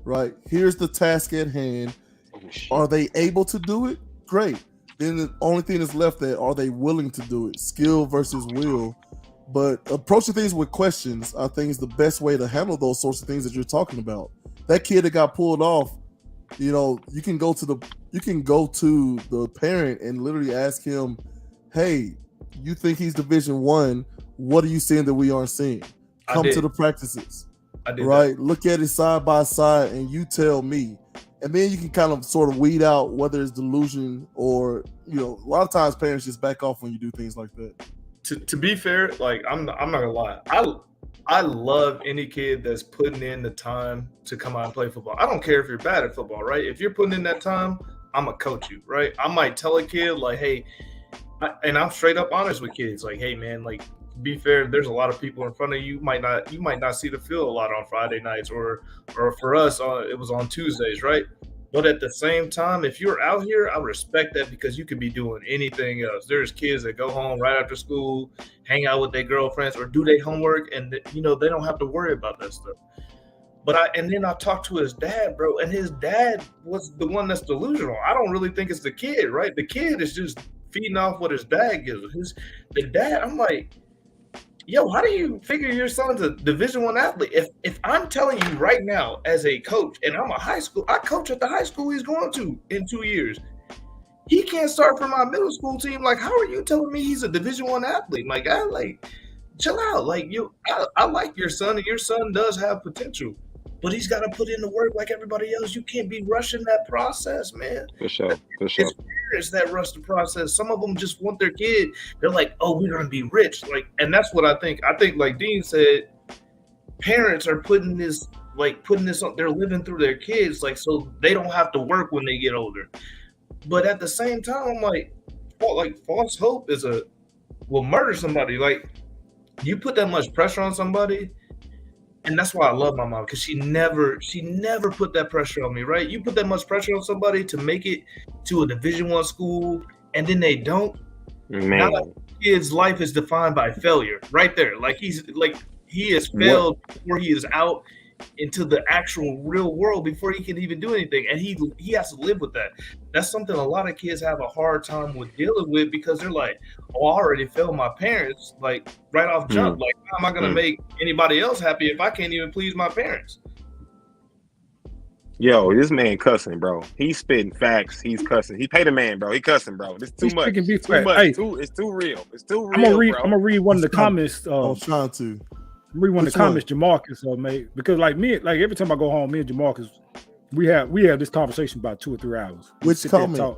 right? Here's the task at hand. Are they able to do it? Great. Then the only thing that's left there, are they willing to do it? Skill versus will. But approaching things with questions, I think, is the best way to handle those sorts of things that you're talking about. That kid that got pulled off, you know, you can go to the parent and literally ask him, hey, you think he's Division I? What are you seeing that we aren't seeing? Come to the practices. I did right? That. Look at it side by side and you tell me. And then you can kind of sort of weed out whether it's delusion or, you know, a lot of times parents just back off when you do things like that. To be fair, like I'm not gonna lie. I love any kid that's putting in the time to come out and play football. I don't care if you're bad at football, right? If you're putting in that time, I'm gonna coach you, right? I might tell a kid like, hey, and I'm straight up honest with kids, like, hey man, like, to be fair, there's a lot of people in front of you. You might not see the field a lot on Friday nights, or for us, it was on Tuesdays, right? But at the same time, if you're out here, I respect that because you could be doing anything else. There's kids that go home right after school, hang out with their girlfriends, or do their homework, and you know they don't have to worry about that stuff. But then I talked to his dad, bro, and his dad was the one that's delusional. I don't really think it's the kid, right? The kid is just feeding off what his dad gives. The dad, I'm like, yo, how do you figure your son's a Division I athlete? If I'm telling you right now as a coach, and I'm I coach at the high school he's going to in 2 years, he can't start for my middle school team. Like, how are you telling me he's a Division I athlete? My guy, like, chill out. Like, I like your son, and your son does have potential, but he's got to put in the work like everybody else. You can't be rushing that process, man. For sure. It's parents that rush the process. Some of them just want their kid. They're like, oh, we're going to be rich. Like, and that's what I think. I think, like Dean said, parents are putting this on, they're living through their kids, like, so they don't have to work when they get older. But at the same time, I'm like false hope will murder somebody. Like, you put that much pressure on somebody. And that's why I love my mom, because she never put that pressure on me, right? You put that much pressure on somebody to make it to a Division I school, and then they don't. Man. Now that kid's life is defined by failure, right there. Like, he has failed before he is out into the actual real world before he can even do anything, and he has to live with that. That's something a lot of kids have a hard time with dealing with, because they're like, oh, I already failed my parents, like, right off jump. Like, how am I gonna make anybody else happy if I can't even please my parents? Yo, this man cussing, bro. He's spitting facts. He's cussing. He paid a man, bro. He cussing, bro. This too much. It's too much. Hey, it's too real. It's too real. I'm gonna read one of the comments. I'm trying to read one of the comments Jamarcus made, because like every time I go home, me and Jamarcus, we have this conversation about 2 or 3 hours. Which comment?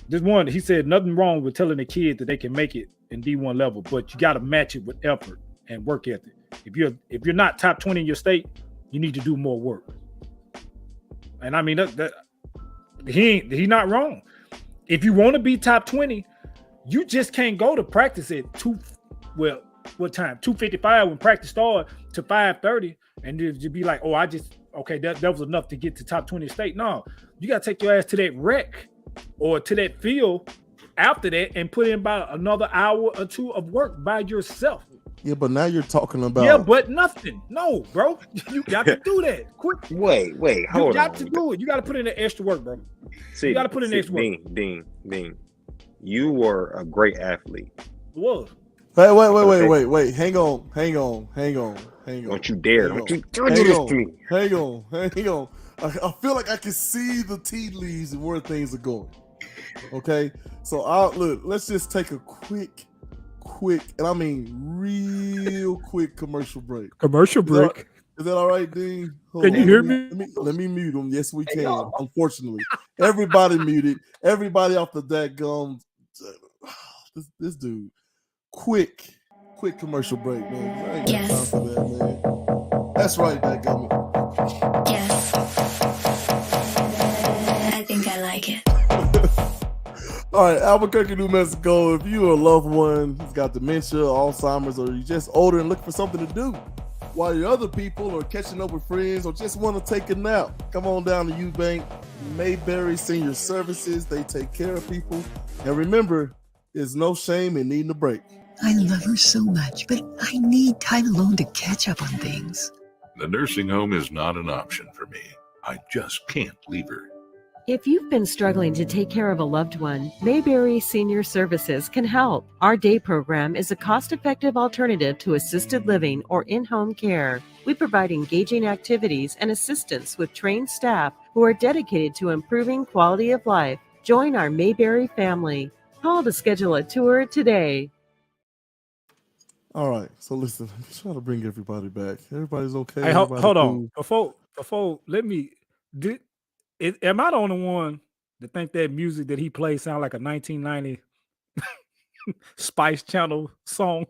This one, he said, nothing wrong with telling a kid that they can make it in D1 level, but you got to match it with effort and work ethic. If you're not top 20 in your state, you need to do more work. And I mean, he's not wrong. If you want to be top 20, you just can't go to practice at what time? 2:55 when practice started to 5:30, and just be like, oh, that was enough to get to top 20 state. No, you got to take your ass to that rec or to that field after that and put in about another hour or 2 of work by yourself. Yeah, but now you're talking about... Yeah, but nothing. No, bro. You got to do that. Quick. Wait, hold on. You got to do it. You got to put in the extra work, bro. You got to put in the extra work. Dean. You were a great athlete. Was. Wait. Hang on. Don't you dare. Don't you do this to me. Hang on. I feel like I can see the tea leaves and where things are going. Okay? So, let's just take a quick, and I mean real quick commercial break. Is that all right, Dean? Can you hear me? Let me mute him. Yes, we can. Unfortunately. Everybody muted. Everybody off the dadgum. This dude. Quick commercial break, man. I ain't got time for that, man. That's right, dadgum. Yes. I think I like it. All right, Albuquerque, New Mexico. If you're a loved one who's got dementia, Alzheimer's, or you're just older and looking for something to do, while your other people are catching up with friends or just want to take a nap, come on down to Eubank Mayberry Senior Services. They take care of people. And remember, there's no shame in needing a break. I love her so much, but I need time alone to catch up on things. The nursing home is not an option for me. I just can't leave her. If you've been struggling to take care of a loved one, Mayberry Senior Services can help. Our day program is a cost-effective alternative to assisted living or in-home care. We provide engaging activities and assistance with trained staff who are dedicated to improving quality of life. Join our Mayberry family. Call to schedule a tour today. All right. So listen, I'm trying to bring everybody back. Everybody's okay. Hey, Everybody hold on. cool? Before let me am I the only one to think that music that he plays sound like a 1990 Spice Channel song?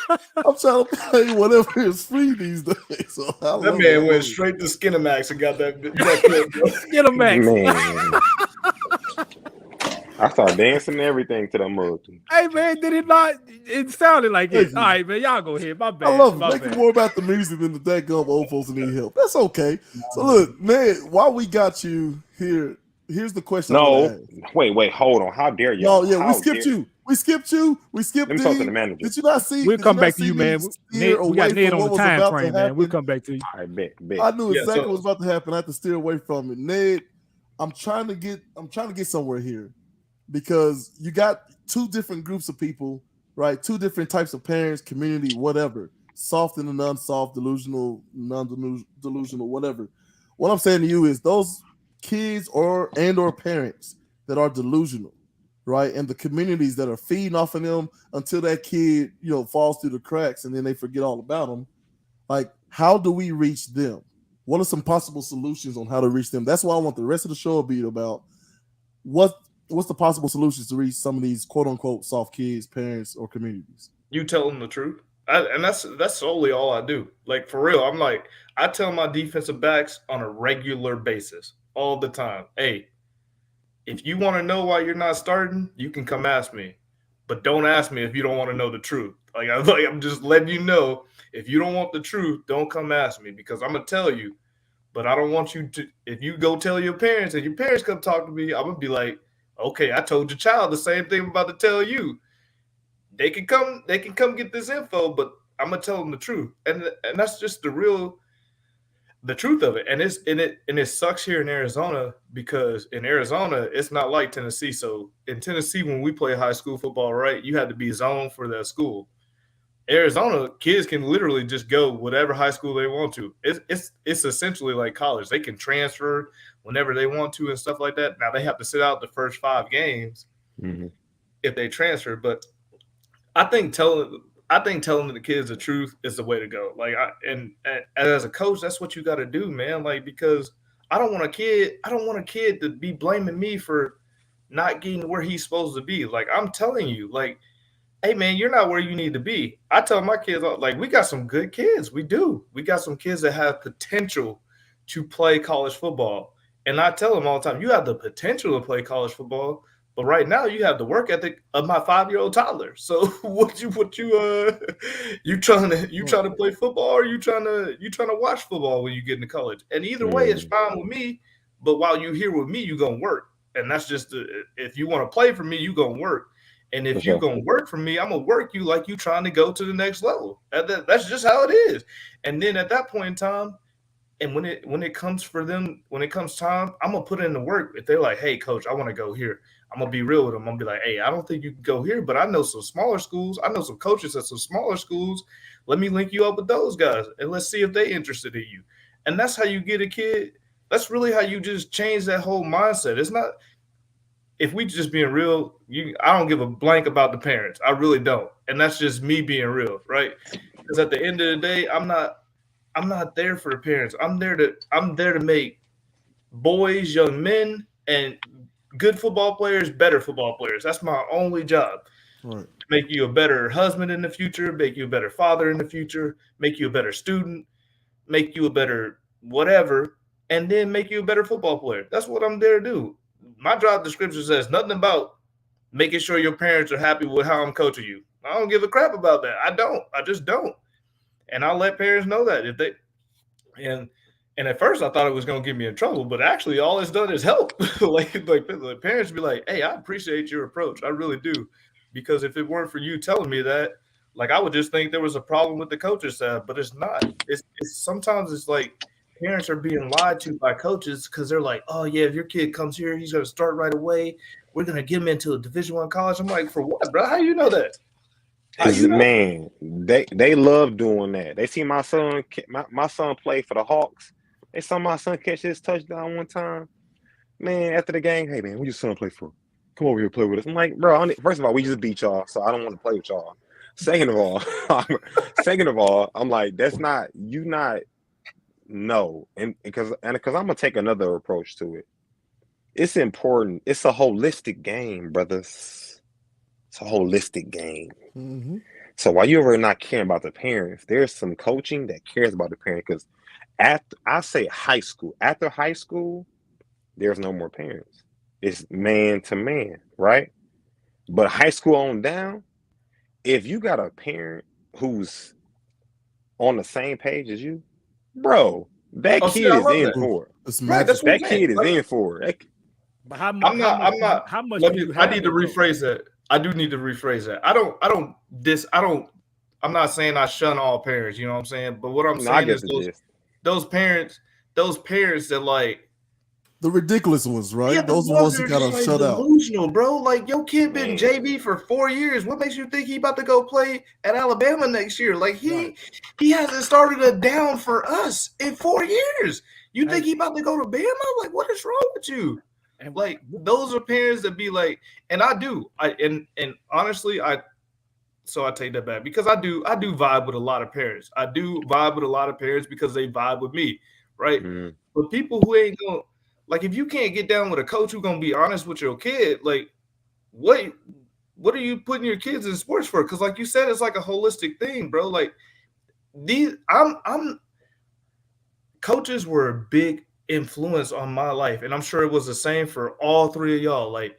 I'm trying to play whatever is free these days. So That man went straight to Skinamax and got that clip, bro. Get him, Max. Man. I started dancing and everything to that mug. Hey man, did it not? It sounded like it. Thank you. All right, man, y'all go ahead. My bad. I love it. My Make bad. it more about the music than the dadgum old folks that need help. That's okay. So look, man, while we got you here, here's the question. No, wait, hold on. How dare you? No, yeah, we skipped you. We skipped Let me talk to the manager. Did you not see? We'll did come not back to see you, me man. steer We got away Ned from on the what was time about to frame, man. We'll happen? come back to you. I bet. I knew Yeah, exactly so- what was about to happen. I had to steer away from it. Ned, I'm trying to get somewhere here because you got two different groups of people, right? Two different types of parents, community, whatever. Soft and the unsoft, delusional, non-delusional, whatever. What I'm saying to you is those kids or parents that are delusional, right? And the communities that are feeding off of them until that kid, falls through the cracks and then they forget all about them. Like, how do we reach them? What are some possible solutions on how to reach them? That's why I want the rest of the show to be about what's the possible solutions to reach some of these quote unquote soft kids, parents, or communities. You tell them the truth. And that's solely all I do. Like, for real, I'm like, I tell my defensive backs on a regular basis all the time, hey, if you want to know why you're not starting, you can come ask me. But don't ask me if you don't want to know the truth. I'm just letting you know, if you don't want the truth, don't come ask me because I'm going to tell you. But I don't want you to, if you go tell your parents and your parents come talk to me, I'm going to be like, okay, I told your child the same thing I'm about to tell you. They can come get this info, but I'm gonna tell them the truth. And that's just the truth of it. And it sucks here in Arizona because in Arizona, it's not like Tennessee. So in Tennessee, when we play high school football, right, you have to be zoned for that school. Arizona, kids can literally just go whatever high school they want to. It's essentially like college. They can transfer whenever they want to and stuff like that. Now they have to sit out the first 5 games if they transfer. But I think telling the kids the truth is the way to go. Like, and as a coach, that's what you got to do, man. Like, because I don't want a kid to be blaming me for not getting where he's supposed to be. Like, I'm telling you, like, hey, man, you're not where you need to be. I tell my kids, like, we got some good kids. We do. We got some kids that have potential to play college football. And I tell them all the time, you have the potential to play college football, but right now you have the work ethic of my 5-year-old toddler. So you trying to play football or you trying to watch football when you get into college? And either way, it's fine with me. But while you're here with me, you're gonna work. And that's just if you want to play for me, you're gonna work. And if you're going to work for me, I'm going to work you like you trying to go to the next level. That's just how it is. And then at that point in time, and when it comes time, I'm going to put in the work. If they're like, hey, coach, I want to go here, I'm going to be real with them. I'm going to be like, hey, I don't think you can go here, but I know some smaller schools. I know some coaches at some smaller schools. Let me link you up with those guys, and let's see if they're interested in you. And that's how you get a kid. That's really how you just change that whole mindset. It's not – if we just being real, I don't give a blank about the parents. I really don't. And that's just me being real, right? Because at the end of the day, I'm not there for the parents. I'm there to make boys, young men, and good football players better football players. That's my only job. Right. Make you a better husband in the future, make you a better father in the future, make you a better student, make you a better whatever, and then make you a better football player. That's what I'm there to do. My job description says nothing about making sure your parents are happy with how I'm coaching you. I don't give a crap about that. I just don't. And I'll let parents know that if they and at first I thought it was gonna get me in trouble, but actually all it's done is help. like the parents be like, hey, I appreciate your approach. I really do. Because if it weren't for you telling me that, like I would just think there was a problem with the coaches staff, but it's not. It's sometimes it's like parents are being lied to by coaches because they're like, oh yeah, if your kid comes here, he's gonna start right away. We're gonna get him into a Division I college. I'm like, for what, bro? How you know that? Man, they love doing that. They see my son play for the Hawks. They saw my son catch his touchdown one time. Man, after the game, hey man, who your son play for? Come over here, play with us. I'm like, bro. First of all, we just beat y'all, so I don't want to play with y'all. Second of all, I'm like, that's not you. Not no, and because I'm gonna take another approach to it. It's important. It's a holistic game, brothers. It's a holistic game. Mm-hmm. So while you're not caring about the parents, there's some coaching that cares about the parent. Because after high school, there's no more parents. It's man to man, right? But high school on down, if you got a parent who's on the same page as you, bro, that kid is in for it. That kid is in for it. But how much? How much? I need to rephrase that. I do need to rephrase that. I'm not saying I shun all parents, you know what I'm saying? But what I'm saying is those parents that like the ridiculous ones, right? Yeah, those ones who gotta like shut out. Delusional, bro. Like your kid been JV for 4 years. What makes you think he about to go play at Alabama next year? Like he hasn't started a down for us in 4 years. You think he about to go to Bama? Like what is wrong with you? And like those are parents that be like, and I do. And honestly, so I take that back because I do vibe with a lot of parents. I do vibe with a lot of parents because they vibe with me, right? Mm-hmm. But people who ain't gonna like, if you can't get down with a coach who's gonna be honest with your kid, like what are you putting your kids in sports for? Because like you said, it's like a holistic thing, bro. Like coaches were a big influence on my life, and I'm sure it was the same for all three of y'all. Like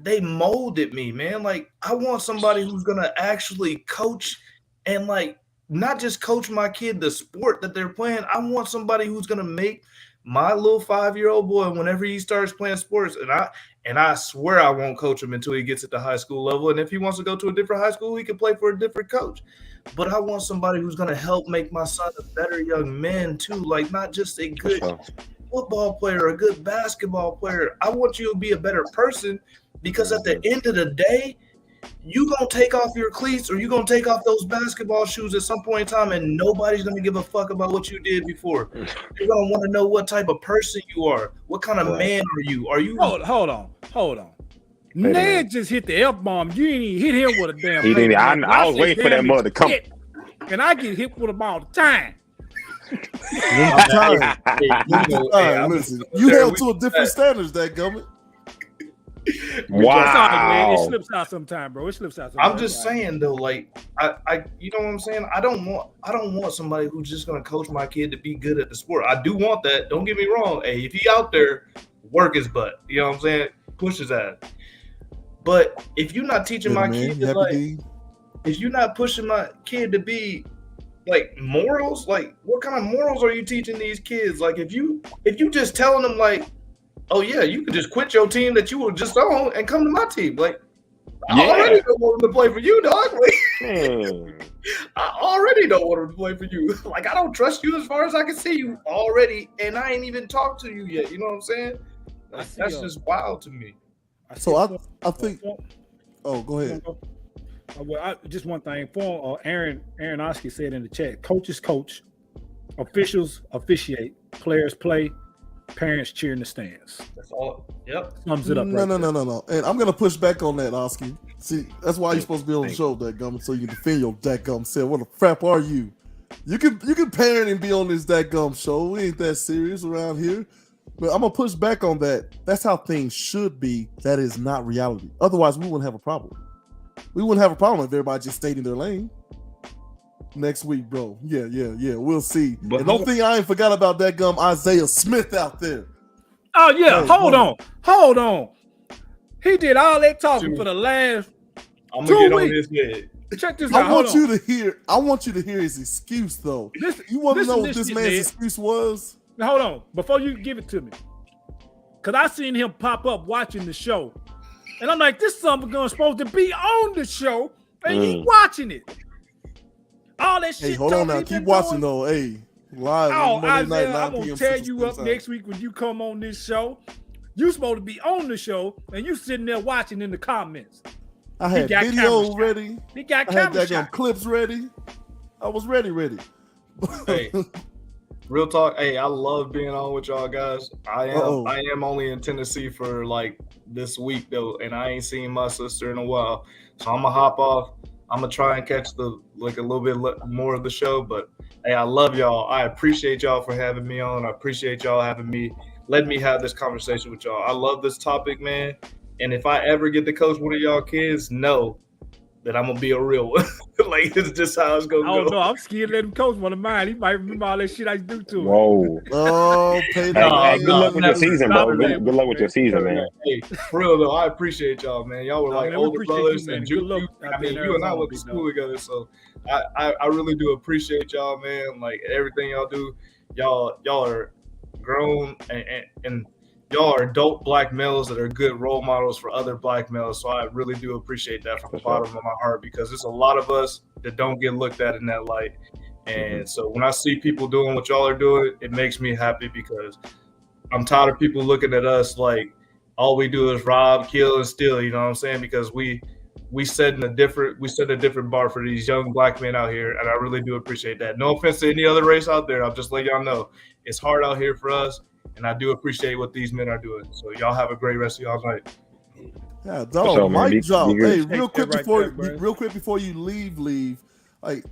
they molded me, man. Like I want somebody who's gonna actually coach and like not just coach my kid the sport that they're playing. I want somebody who's gonna make my little 5-year-old boy, whenever he starts playing sports, and I swear I won't coach him until he gets at the high school level. And if he wants to go to a different high school, he can play for a different coach. But I want somebody who's gonna help make my son a better young man too, like not just a good football player, a good basketball player. I want you to be a better person. Because at the end of the day, you gonna take off your cleats or you gonna take off those basketball shoes at some point in time, and nobody's gonna give a fuck about what you did before. You're gonna want to know what type of person you are. What kind of man are you? Are you? Hold on. Ned just hit the F-bomb. You ain't even hit him with a damn. He didn't. I was waiting for that mother to come. And I get hit with them all the time. Listen, you held to a different standards, that government. Wow, it slips out sometime, bro. It slips out sometime. I'm just saying though, like I you know what I'm saying? I don't want somebody who's just gonna coach my kid to be good at the sport. I do want that. Don't get me wrong. Hey, if he out there, work his butt. You know what I'm saying? Push his ass. But if you're not teaching my kid to like, if you're not pushing my kid to be like morals, like what kind of morals are you teaching these kids? Like if you just telling them like, oh yeah, you could just quit your team that you were just on and come to my team. Like, I already don't want him to play for you, dog. Like, I already don't want him to play for you. Like, I don't trust you as far as I can see you already, and I ain't even talked to you yet. You know what I'm saying? Like, that's just wild to me. So I think. Oh, go ahead. Well, just one thing. For Aaron Oski said in the chat: coaches coach, officials officiate, players play. Parents cheer in the stands. That's all. Yep. Sums it up. No. And I'm gonna push back on that, Oski. See, that's why you're supposed to be on the show, dadgum, so you can defend your dadgum self. What the crap are you? You can parent and be on this dadgum show. We ain't that serious around here. But I'm gonna push back on that. That's how things should be. That is not reality. Otherwise, we wouldn't have a problem. We wouldn't have a problem if everybody just stayed in their lane. Next week, bro. Yeah. We'll see. But and don't think I ain't forgot about that Isaiah Smith out there. Oh yeah, hold on. He did all that talking for the last I'm 2 gonna get on weeks. this head. Check this out. I Hold want on. you to hear. I want you to hear his excuse, though. You want to listen know to what this shit, man's Ned. excuse was? Now, hold on. Before you give it to me. Because I seen him pop up watching the show. And I'm like, this son gonna supposed to be on the show. And he watching it. All that shit. Hey, hold on talking now. he Keep been watching, doing. though. Hey, live Oh, Monday night, Isaiah, 9 I'm gonna p.m. tear Central you up Standard next week when you come on this show. You supposed to be on the show, and you sitting there watching in the comments. Time. I had got video camera ready. He got I had camera that shot. clips ready. I was ready. Hey, real talk. Hey, I love being on with y'all guys. I am only in Tennessee for like this week though, and I ain't seen my sister in a while. So I'm gonna hop off. I'm gonna try and catch a little bit more of the show. But hey, I love y'all. I appreciate y'all for having me on. I appreciate y'all having me. Let me have this conversation with y'all. I love this topic, man. And if I ever get to coach one of y'all kids, know that I'm gonna be a real one. Like it's just how it's gonna I go. don't know. I'm scared to let him coach one of mine. He might remember all that shit I do to him. Whoa. Oh, pay Hey, good luck with your no, season, stop bro. it, Good luck with your season, man. Hey, for real though, I appreciate y'all, man. Y'all were No, like man, we older appreciate brothers, you, man. and Good luck I out mean, there in you and I Arizona, went to big school together, so I really do appreciate y'all, man. Like everything y'all do, y'all are grown and y'all are adult black males that are good role models for other black males. So I really do appreciate that from the bottom of my heart, because there's a lot of us that don't get looked at in that light. And so when I see people doing what y'all are doing, it makes me happy, because I'm tired of people looking at us like all we do is rob, kill, and steal. You know what I'm saying? Because we set a different bar for these young black men out here, and I really do appreciate that. No offense to any other race out there, I'll just let y'all know it's hard out here for us, and I do appreciate what these men are doing. So y'all have a great rest of y'all's night. Yeah, dog. sure, man. Mic drop. Be good. Hey, Take real quick that right before there, bro. real quick before you leave. Like,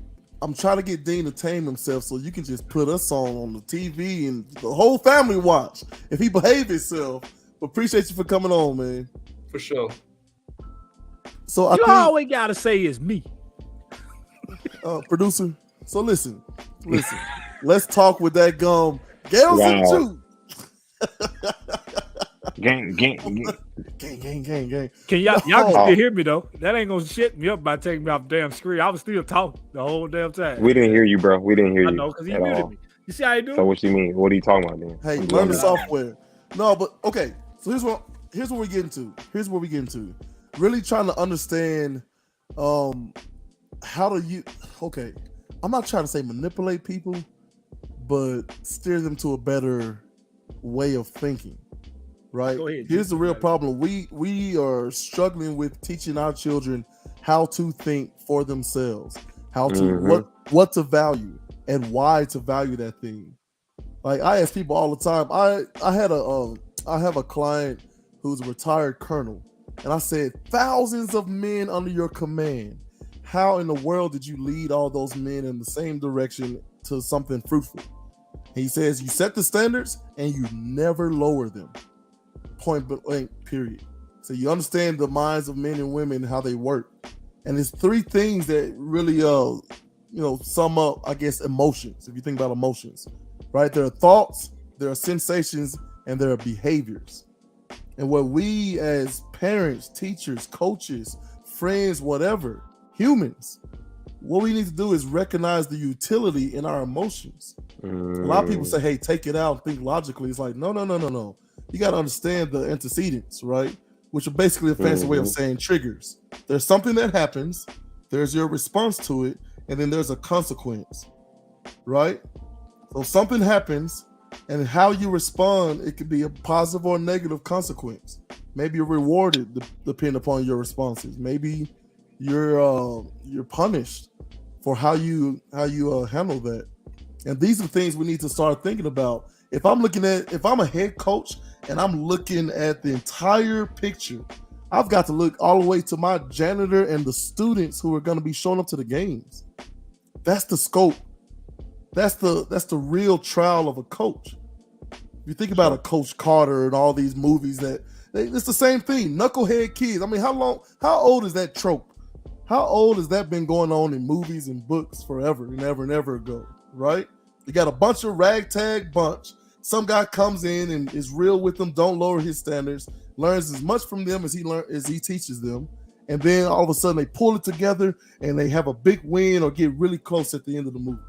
I'm trying to get Dean to tame himself so you can just put us on the TV and the whole family watch if he behave himself. But appreciate you for coming on, man. For sure. So I You think always gotta say it's me. producer. So listen. Let's talk with that gum. Gales and Wow. Jew. Gang. Gang. Can y'all can No. still hear me though? That ain't gonna shit me up by taking me off the damn screen. I was still talking the whole damn time. We didn't hear you, bro. We didn't hear you. I know, because he at muted all. me. You see how he do? So what you mean? What are you talking about then? Hey, I'm learn the doing software. No, but okay. So here's what we get into. Really trying to understand how to use. Okay, I'm not trying to say manipulate people, but steer them to a better way of thinking. Right. Go ahead, Here's the real Jay. problem. We are struggling with teaching our children how to think for themselves, how to what to value and why to value that thing. Like I ask people all the time. I have a client who's a retired colonel, and I said, thousands of men under your command. How in the world did you lead all those men in the same direction to something fruitful? He says you set the standards and you never lower them. Point blank, period. So you understand the minds of men and women, how they work. And there's three things that really sum up, I guess, emotions. If you think about emotions, right? There are thoughts, there are sensations, and there are behaviors. And what we as parents, teachers, coaches, friends, whatever, humans, what we need to do is recognize the utility in our emotions. A lot of people say, hey, take it out and think logically. It's like, no. You got to understand the antecedents, right? Which are basically a fancy way of saying triggers. There's something that happens, there's your response to it, and then there's a consequence, right? So something happens, and how you respond, it could be a positive or negative consequence. Maybe you're rewarded depending upon your responses. Maybe you're punished for how you handle that. And these are things we need to start thinking about. If I'm a head coach and I'm looking at the entire picture, I've got to look all the way to my janitor and the students who are going to be showing up to the games. That's the scope. That's the real trial of a coach. If you think about a Coach Carter and all these movies it's the same thing. Knucklehead kids. I mean, how old is that trope? How old has that been going on in movies and books forever and ever ago, right? You got a bunch of ragtag bunch. Some guy comes in and is real with them, don't lower his standards, learns as much from them as he teaches them, and then all of a sudden they pull it together and they have a big win or get really close at the end of the movie.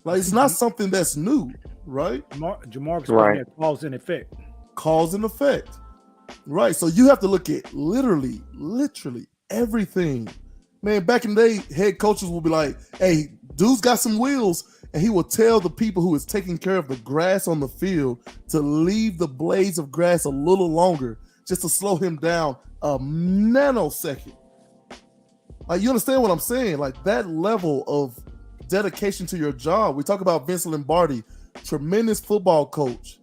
Like it's not something that's new, right? Jamarcus Right. had cause and effect. Cause and effect, right? So you have to look at literally everything. Man, back in the day, head coaches will be like, "Hey, dude's got some wheels," and he will tell the people who is taking care of the grass on the field to leave the blades of grass a little longer, just to slow him down a nanosecond. Like, you understand what I'm saying? Like, that level of dedication to your job. We talk about Vince Lombardi, tremendous football coach.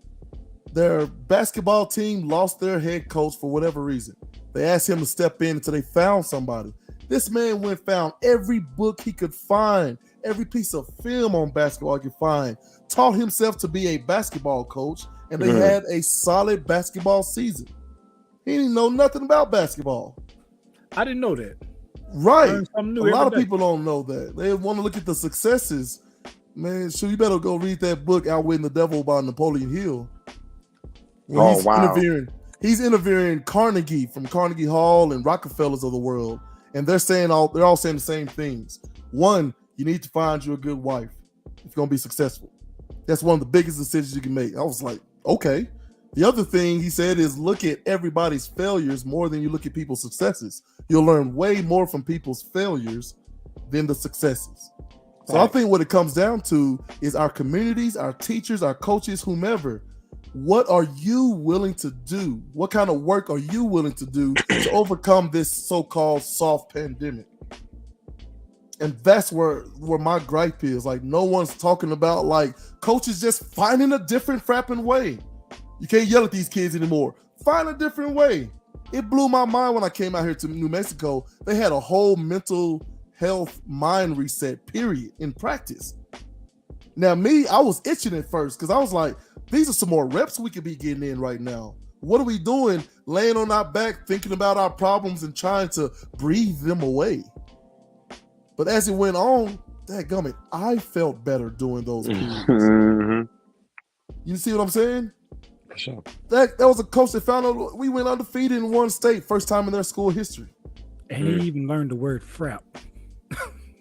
Their basketball team lost their head coach for whatever reason. They asked him to step in until they found somebody. This man went and found every book he could find, every piece of film on basketball he could find, taught himself to be a basketball coach, and they had a solid basketball season. He didn't know nothing about basketball. I didn't know that. Right. Learn something new A lot of every day. people don't know that. They want to look at the successes. Man, sure, you better go read that book, Outwitting the Devil by Napoleon Hill. When he's interviewing Carnegie from Carnegie Hall and Rockefellers of the world, and they're all saying the same things. One, you need to find you a good wife if you're gonna be successful. That's one of the biggest decisions you can make. I was like, okay. The other thing he said is look at everybody's failures more than you look at people's successes. You'll learn way more from people's failures than the successes. So I think what it comes down to is our communities, our teachers, our coaches, whomever. What are you willing to do? What kind of work are you willing to do to overcome this so-called soft pandemic? And that's where my gripe is. Like, no one's talking about, like, coaches just finding a different frapping way. You can't yell at these kids anymore. Find a different way. It blew my mind when I came out here to New Mexico. They had a whole mental health mind reset period in practice. Now, me, I was itching at first because I was like, these are some more reps we could be getting in right now. What are we doing? Laying on our back, thinking about our problems and trying to breathe them away. But as it went on, dadgummit, I felt better doing those periods. You see what I'm saying? For sure. That was a coach that found out we went undefeated in one state, first time in their school history. And he even learned the word frap.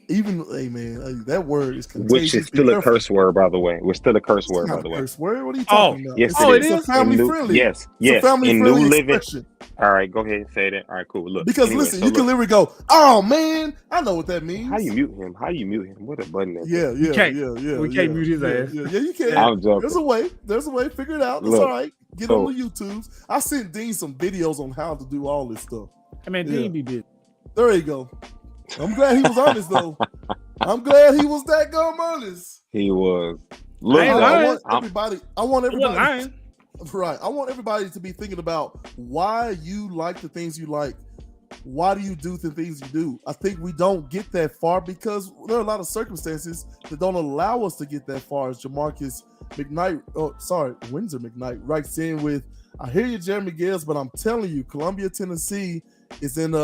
Even, hey man, that word is contagious. Which is still a curse word, by the way. We're still a curse word, by the way. Curse word? What are you talking about? Yes, it is. It's family friendly. Yes, it's a family friendly living. expression. All right, go ahead and say that. All right, cool. Look, because anyway, listen, you can literally go, "Oh man, I know what that means." How you mute him? What a button that Yeah. We can't mute his ass. Yeah, you can. I'm joking. There's a way. Figure it out. It's all right. Get on the YouTubes. I sent Dean some videos on how to do all this stuff. I mean, Dean be busy. There you go. I'm glad he was honest though. I'm glad he was that gum honest. He was. Look, I want everybody. Right. I want everybody to be thinking about why you like the things you like. Why do you do the things you do? I think we don't get that far because there are a lot of circumstances that don't allow us to get that far. As Jamarcus Windsor McKnight writes in with, I hear you, Jeremy Gales, but I'm telling you, Columbia, Tennessee is in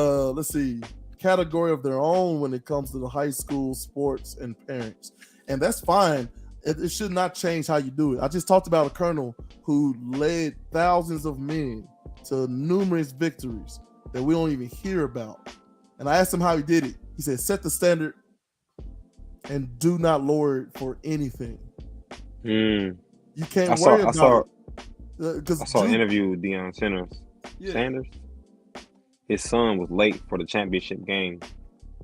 category of their own when it comes to the high school sports and parents. And that's fine. It should not change how you do it. I just talked about a colonel who led thousands of men to numerous victories that we don't even hear about. And I asked him how he did it. He said, set the standard and do not lower it for anything. You can't worry about it. I saw an interview with Deion Sanders. His son was late for the championship game.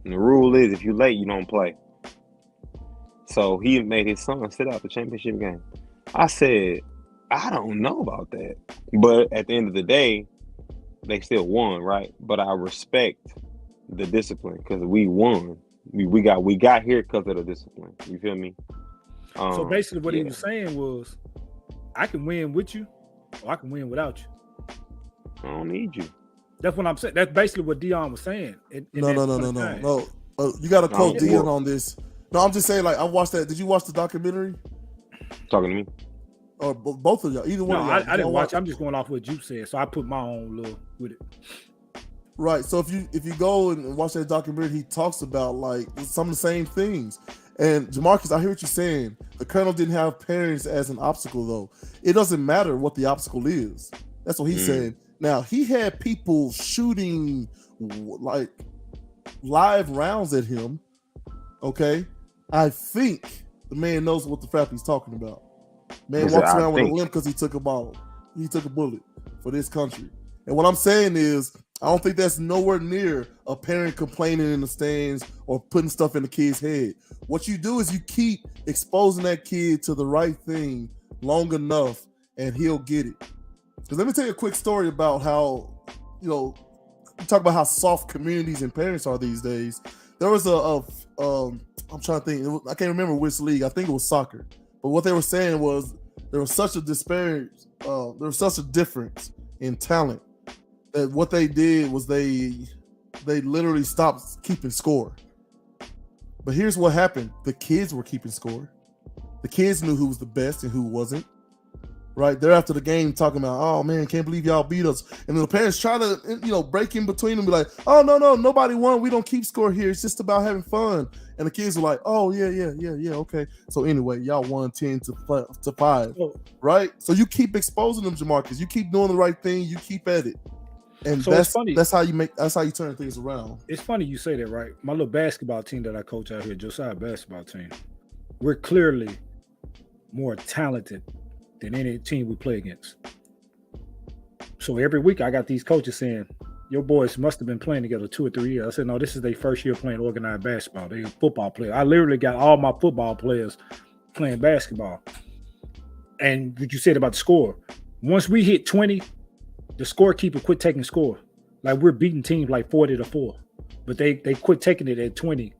And the rule is if you're late, you don't play. So he made his son sit out the championship game. I said, I don't know about that. But at the end of the day, they still won, right? But I respect the discipline because we won. We got here because of the discipline. You feel me? So basically what he was saying was, I can win with you or I can win without you. I don't need you. That's what I'm saying. That's basically what Deion was saying. No. You got to quote Deion on this. No, I'm just saying, like, I watched that. Did you watch the documentary? Talking to me? Or both of y'all? Either one of y'all? I didn't watch it. I'm just going off what you said. So I put my own little with it. Right. So if you go and watch that documentary, he talks about, like, some of the same things. And Jamarcus, I hear what you're saying. The colonel didn't have parents as an obstacle, though. It doesn't matter what the obstacle is. That's what he's saying. Now he had people shooting like live rounds at him. Okay, I think the man knows what the crap he's talking about. Man walks around with a limp because he took a bullet for this country. And what I'm saying is, I don't think that's nowhere near a parent complaining in the stands or putting stuff in the kid's head. What you do is you keep exposing that kid to the right thing long enough, and he'll get it. Because let me tell you a quick story about how, you talk about how soft communities and parents are these days. There was I'm trying to think, I can't remember which league. I think it was soccer. But what they were saying was there was such a disparity, there was such a difference in talent that what they did was they literally stopped keeping score. But here's what happened. The kids were keeping score. The kids knew who was the best and who wasn't. Right? They're after the game talking about, oh man, can't believe y'all beat us. And the parents try to, break in between them and be like, oh no, nobody won. We don't keep score here. It's just about having fun. And the kids were like, oh yeah, okay. So anyway, y'all won 10 to 5. Right? So you keep exposing them, Jamarcus. You keep doing the right thing. You keep at it. And so that's funny. That's how you turn things around. It's funny you say that, right? My little basketball team that I coach out here, Josiah basketball team, we're clearly more talented than any team we play against. So every week I got these coaches saying, your boys must have been playing together 2 or 3 years. I said, no, this is their first year playing organized basketball. They're football players. I literally got all my football players playing basketball. And what you said about the score, once we hit 20, the scorekeeper quit taking score. Like we're beating teams like 40-4, but they quit taking it at 20.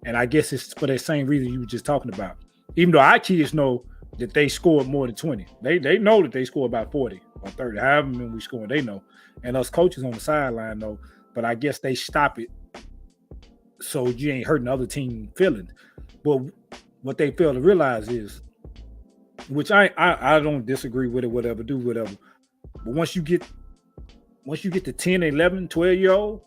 And I guess it's for that same reason you were just talking about. Even though our kids know that they scored more than 20. They know that they scored about 40 or 30. However many we scored, they know. And us coaches on the sideline know. But I guess they stop it so you ain't hurting the other team feelings. But what they fail to realize is, which I don't disagree with it, whatever, do whatever. But once you get to 10, 11, 12-year-old,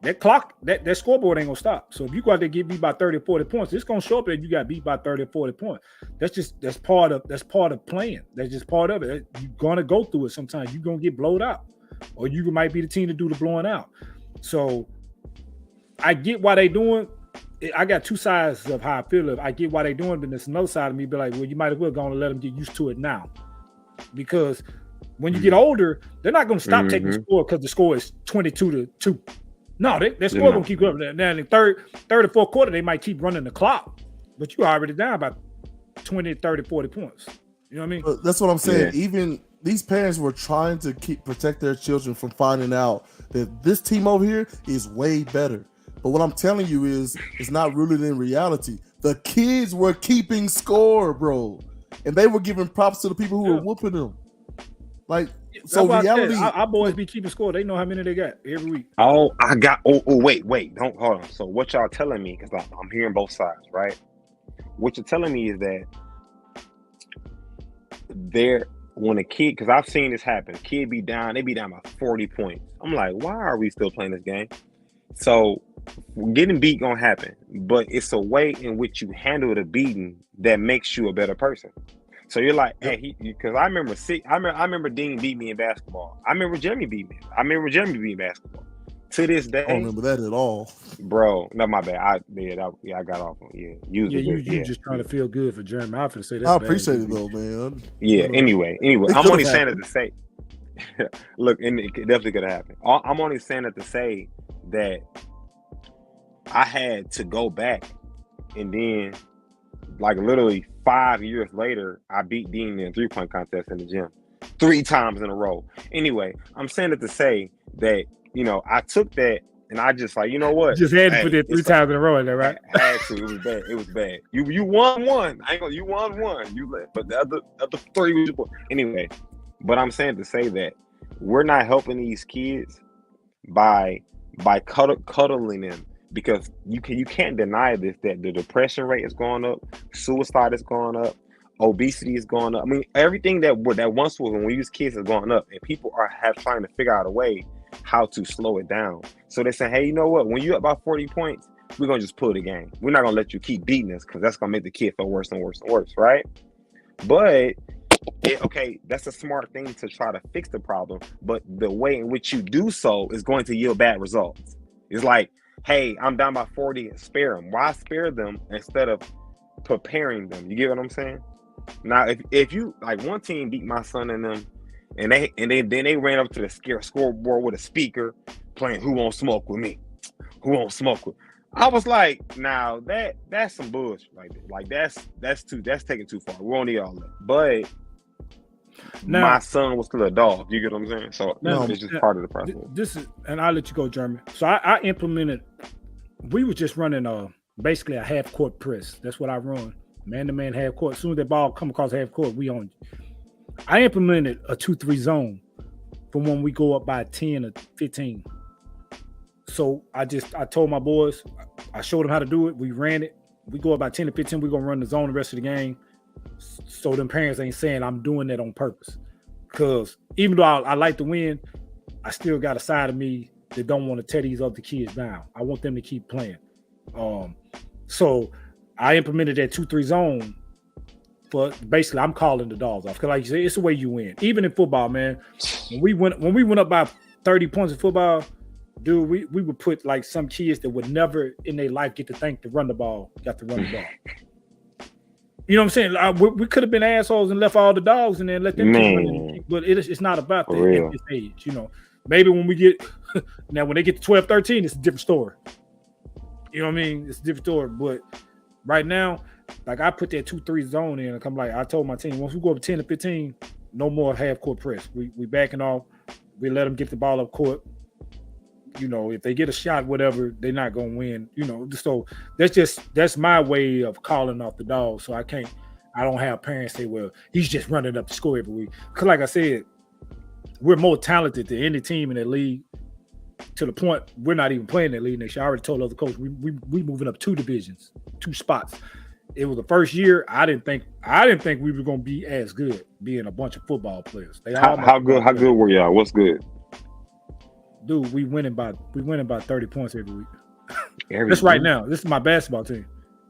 that clock, that scoreboard ain't gonna stop. So if you go out there and get beat by 30 or 40 points, it's gonna show up that you got beat by 30 or 40 points. That's part of playing. That's just part of it. You're gonna go through it sometimes. You're gonna get blowed out. Or you might be the team to do the blowing out. So I get why they doing. I got two sides of how I feel. I get why they doing, but there's another side of me be like, well, you might as well go on and let them get used to it now. Because when you get older, they're not going to stop taking the score because the score is 22-2. No, their score going to keep going. Now in the third or fourth quarter, they might keep running the clock, but you're already down about 20, 30, 40 points. You know what I mean? But that's what I'm saying. Yeah. Even these parents were trying to protect their children from finding out that this team over here is way better. But what I'm telling you is, it's not rooted in reality. The kids were keeping score, bro, and they were giving props to the people who were whooping them. Like, so reality. Our boys be keeping score. They know how many they got every week. Oh, wait, don't hold on. So what y'all telling me? Because I'm hearing both sides, right? What you're telling me is that when a kid, because I've seen this happen, kid be down, they be down by 40 points. I'm like, why are we still playing this game? So getting beat gonna happen, but it's a way in which you handle the beating that makes you a better person. So you're like, hey, because I remember Dean beat me in basketball. I remember Jeremy beat me. I remember Jeremy beat basketball. To this day, I don't remember that at all, bro. No, my bad. I got off on you just trying to feel good for Jeremy. I say that. I appreciate it though, man. Yeah. Anyway, I'm only saying it to say. Look, and it definitely could have happened. I'm only saying it to say that I had to go back, and then, like literally 5 years later, I beat Dean in a 3-point contest in the gym 3 times in a row. Anyway, I'm saying it to say that, I took that and I just like, you know what? Just had to put it 3 times in a row in there, right? I had to. It was bad. It was bad. You won one. You won one. But the other 3 was your. Anyway, but I'm saying to say that we're not helping these kids by cuddling them, because you can't deny this, that the depression rate is going up, suicide is going up, obesity is going up. I mean, everything that once was when we was kids is going up, and people are trying to figure out a way how to slow it down. So they say, hey, you know what? When you're up by 40 points, we're gonna just pull the game. We're not gonna let you keep beating us, because that's gonna make the kid feel worse and worse and worse, right? But okay, that's a smart thing to try to fix the problem, but the way in which you do so is going to yield bad results. It's like, hey, I'm down by 40, spare them. Why spare them instead of preparing them? You get what I'm saying? Now, if you like, one team beat my son and them, and then they ran up to the scoreboard with a speaker playing "Who Won't Smoke with Me? Who Won't Smoke with?" I was like, now that's some bullshit right there. Like that's taking too far. We don't need all that. But Now- my son was still a dog. You get what I'm saying? So Now- it's just part of the process. This is, and I'll let you go, Jeremy. So I implemented. We were just running basically a half court press. That's what I run, man to man half court. As soon as that ball come across half court, we on. I implemented a 2-3 zone from when we go up by 10 or 15. So I told my boys, I showed them how to do it. We ran it. We go up by 10 to 15. We're gonna run the zone the rest of the game. So them parents ain't saying I'm doing that on purpose. Because even though I like to win, I still got a side of me that don't want to tear these other kids down. I want them to keep playing. So I implemented that 2-3 zone. But basically, I'm calling the dogs off. Because like you said, it's the way you win. Even in football, man. When we went up by 30 points in football, dude, we would put like some kids that would never in their life get to think to run the ball, got to run the ball. You know what I'm saying? We could have been assholes and left all the dogs and then let them keep running. But it's not about that at this age. You know, maybe when we get now when they get to 12, 13, it's a different story. You know what I mean? It's a different story. But right now, like I put that 2-3 zone in and come like I told my team, once we go up 10 to 15, no more half court press. We backing off. We let them get the ball up court. You know, if they get a shot, whatever, they're not gonna win. You know, so that's my way of calling off the dog. So I don't have parents say, well, he's just running up the score every week. Because like I said, we're more talented than any team in the league. To the point we're not even playing that league next year. I already told the other coach we moving up 2 divisions, 2 spots. It was the first year. I didn't think we were gonna be as good, being a bunch of football players. How good were y'all? What's good? Dude, we winning by 30 points every week. That's right now. This is my basketball team,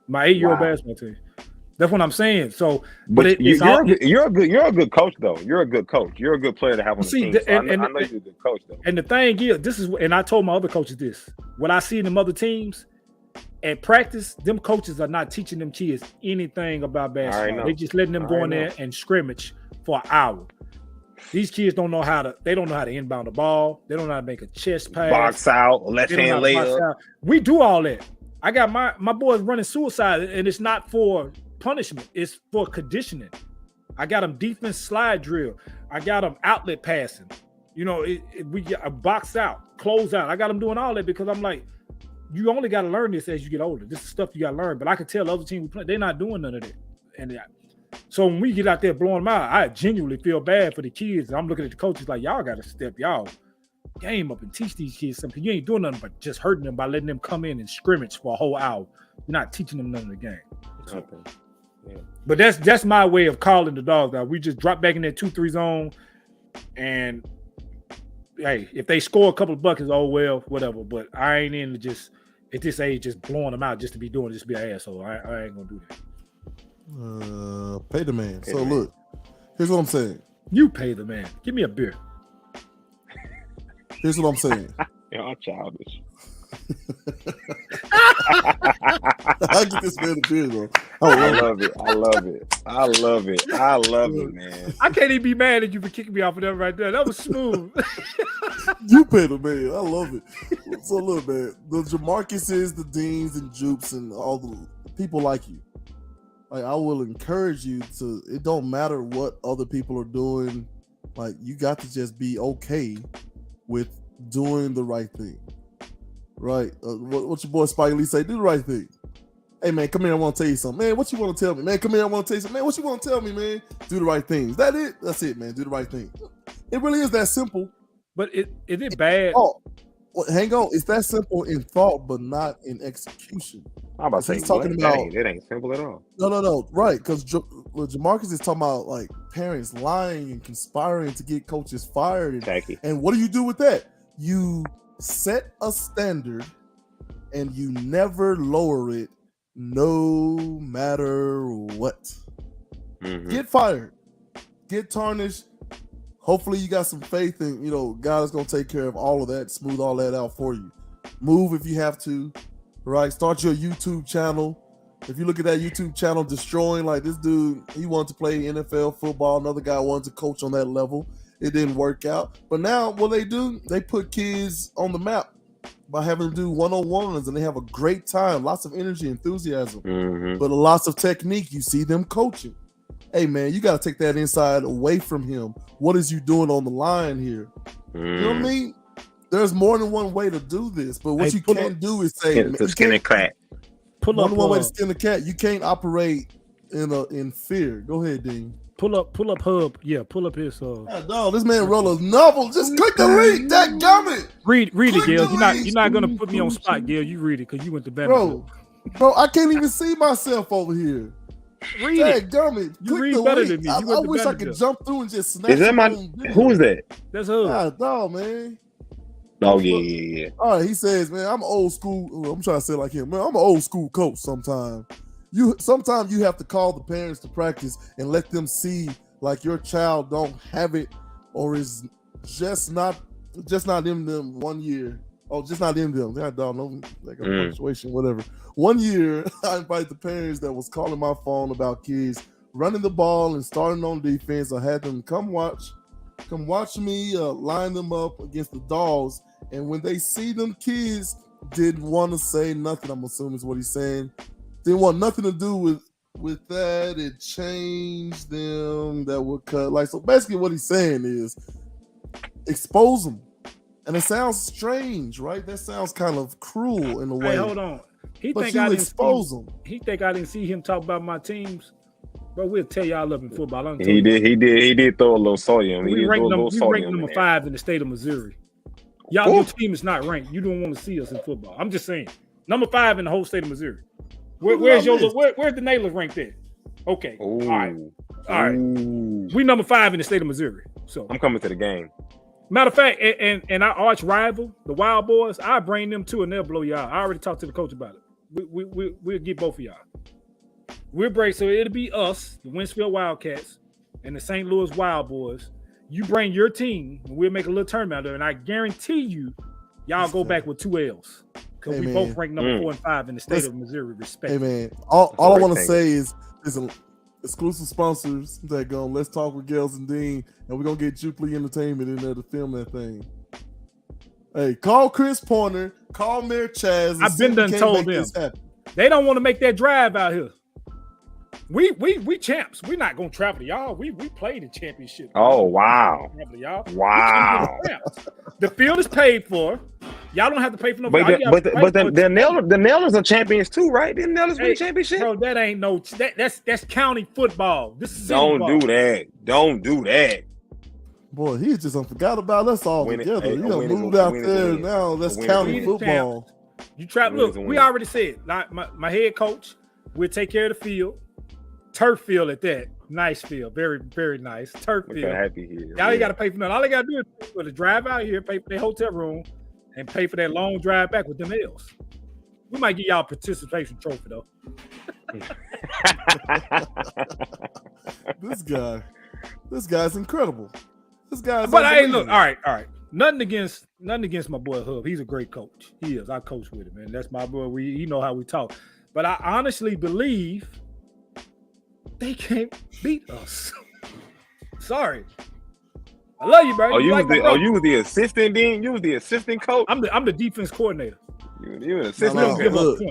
my 8-year-old basketball team. That's what I'm saying. So, but you're a good coach though. You're a good coach. You're a good player to have on the team. So I know you're a good coach though. And the thing is, and I told my other coaches this. What I see in them other teams at practice, them coaches are not teaching them kids anything about basketball. They just letting them go in there and scrimmage for an hour. These kids don't know how to inbound the ball. They don't know how to make a chest pass. Box out, left hand layup. We do all that. I got my boys running suicide, and it's not for punishment. It's for conditioning. I got them defense slide drill. I got them outlet passing. You know, we get a box out, close out. I got them doing all that because I'm like, you only got to learn this as you get older. This is stuff you got to learn. But I can tell the other team we play, they're not doing none of that. And so when we get out there blowing them out, I genuinely feel bad for the kids. I'm looking at the coaches like, y'all got to step y'all game up and teach these kids something. You ain't doing nothing but just hurting them by letting them come in and scrimmage for a whole hour. You're not teaching them none of the game. Okay. Yeah. But that's my way of calling the dogs out. We just drop back in that 2-3 zone, and hey, if they score a couple of buckets, oh well, whatever. But I ain't into just at this age just blowing them out just to be doing it, just be an asshole. I ain't gonna do that. Pay the man. So look, here's what I'm saying. You pay the man. Give me a beer. Here's what I'm saying. Y'all childish. I get this man a beer though. I love it, man. I can't even be mad at you for kicking me off of that right there. That was smooth. You pay the man. I love it. So look, man, the Jamarcuses, the Deans, and Jupes, and all the people like you. Like, I will encourage you to. It don't matter what other people are doing. Like, you got to just be okay with doing the right thing. Right? What your boy Spike Lee say? Do the right thing. Hey man, come here. I want to tell you something. Man, what you want to tell me? Man, come here. I want to tell you something. Man, what you want to tell me, man? Do the right thing. Is that it? That's it, man. Do the right thing. It really is that simple. But is it bad? Oh, well, hang on. It's that simple in thought, but not in execution. I'm about to say, he's talking about it ain't simple at all. No. Right, because Jamarcus is talking about like parents lying and conspiring to get coaches fired. And what do you do with that? You set a standard and you never lower it, no matter what. Mm-hmm. Get fired. get tarnished. Hopefully you got some faith and, God is going to take care of all of that, smooth all that out for you. Move if you have to, right? Start your YouTube channel. If you look at that YouTube channel destroying, like this dude, he wanted to play NFL football. Another guy wanted to coach on that level. It didn't work out. But now what they do, they put kids on the map by having them do one-on-ones, and they have a great time. Lots of energy, enthusiasm, but lots of technique. You see them coaching. Hey, man, you got to take that inside away from him. What is you doing on the line here? You know what I mean? There's more than one way to do this, but what you can't do is say to skin a cat. One way to skin a cat. You can't operate in fear. Go ahead, Dean. Pull up Hub. Yeah, pull up his. Dog, this man wrote a novel. Just click the link. That gummit. Read it, Gail. You're not gonna put me on spot, Gail. You read it because you went to bed. Bro, I can't even see myself over here. Read it. Gummit. You read better than me. I wish I could jump through and just snap. Is that my? Who is that? That's Hub. Dog, man. Oh yeah. All right, he says, man, I'm old school. I'm trying to say it like him, man. I'm an old school coach. Sometimes you have to call the parents to practice and let them see like your child don't have it or is just not in them 1 year. Oh, just not in them. I don't know, like a fluctuation, whatever. 1 year, I invited the parents that was calling my phone about kids running the ball and starting on defense. I had them come watch me line them up against the dogs. And when they see them kids, didn't want to say nothing. I'm assuming is what he's saying. Didn't want nothing to do with that. It changed them. That would cut. Like, so basically what he's saying is expose them. And it sounds strange, right? That sounds kind of cruel in a way. Hey, hold on. He think I didn't see him talk about my teams. Bro, we'll tell y'all up in football. He did throw a little sodium. We ranked number 5 in the state of Missouri. Y'all, your team is not ranked. You don't want to see us in football. I'm just saying. Number 5 in the whole state of Missouri. Where's the Nailers ranked at? Okay. Ooh. All right. We number 5 in the state of Missouri. So I'm coming to the game. Matter of fact, and our arch rival, the Wild Boys, I bring them too, and they'll blow y'all. I already talked to the coach about it. We'll get both of y'all. We'll break, so it'll be us, the Winsfield Wildcats, and the St. Louis Wild Boys. You bring your team, and we'll make a little tournament out there, and I guarantee you, y'all go back with 2 L's. Because we both rank number 4 and 5 in the state of Missouri, respect. Hey, man, all I want to say is listen, exclusive sponsors that go, let's talk with Gales and Dean, and we're going to get Jupley Entertainment in there to film that thing. Hey, call Chris Pointer, call Mayor Chaz. I've been done told them. They don't want to make that drive out here. We champs. We're not gonna travel to y'all. We played the championship. Oh wow! Y'all. Wow. The field is paid for. Y'all don't have to pay for no. But the Nailers are champions too, right? The Nailers win the championship. Bro, that ain't no. That's county football. This is Don't do that. Boy, he just forgot about us all together. You know, moved out there now. That's county football. You trap. Look, we already said. Like my head coach will take care of the field. Turf field at that. Nice field. Very, very nice. Turf field. Happy here. Y'all ain't got to pay for nothing. All they got to do is pay for the drive out here, pay for their hotel room, and pay for that long drive back with them L's. We might get y'all a participation trophy, though. This guy's incredible. But I ain't look. All right. Nothing against my boy Hub. He's a great coach. He is. I coach with him, man. That's my boy. You know how we talk. But I honestly believe they can't beat us. Sorry. I love you, bro. You was the assistant then? You was the assistant coach? I'm the defense coordinator. You an assistant coach.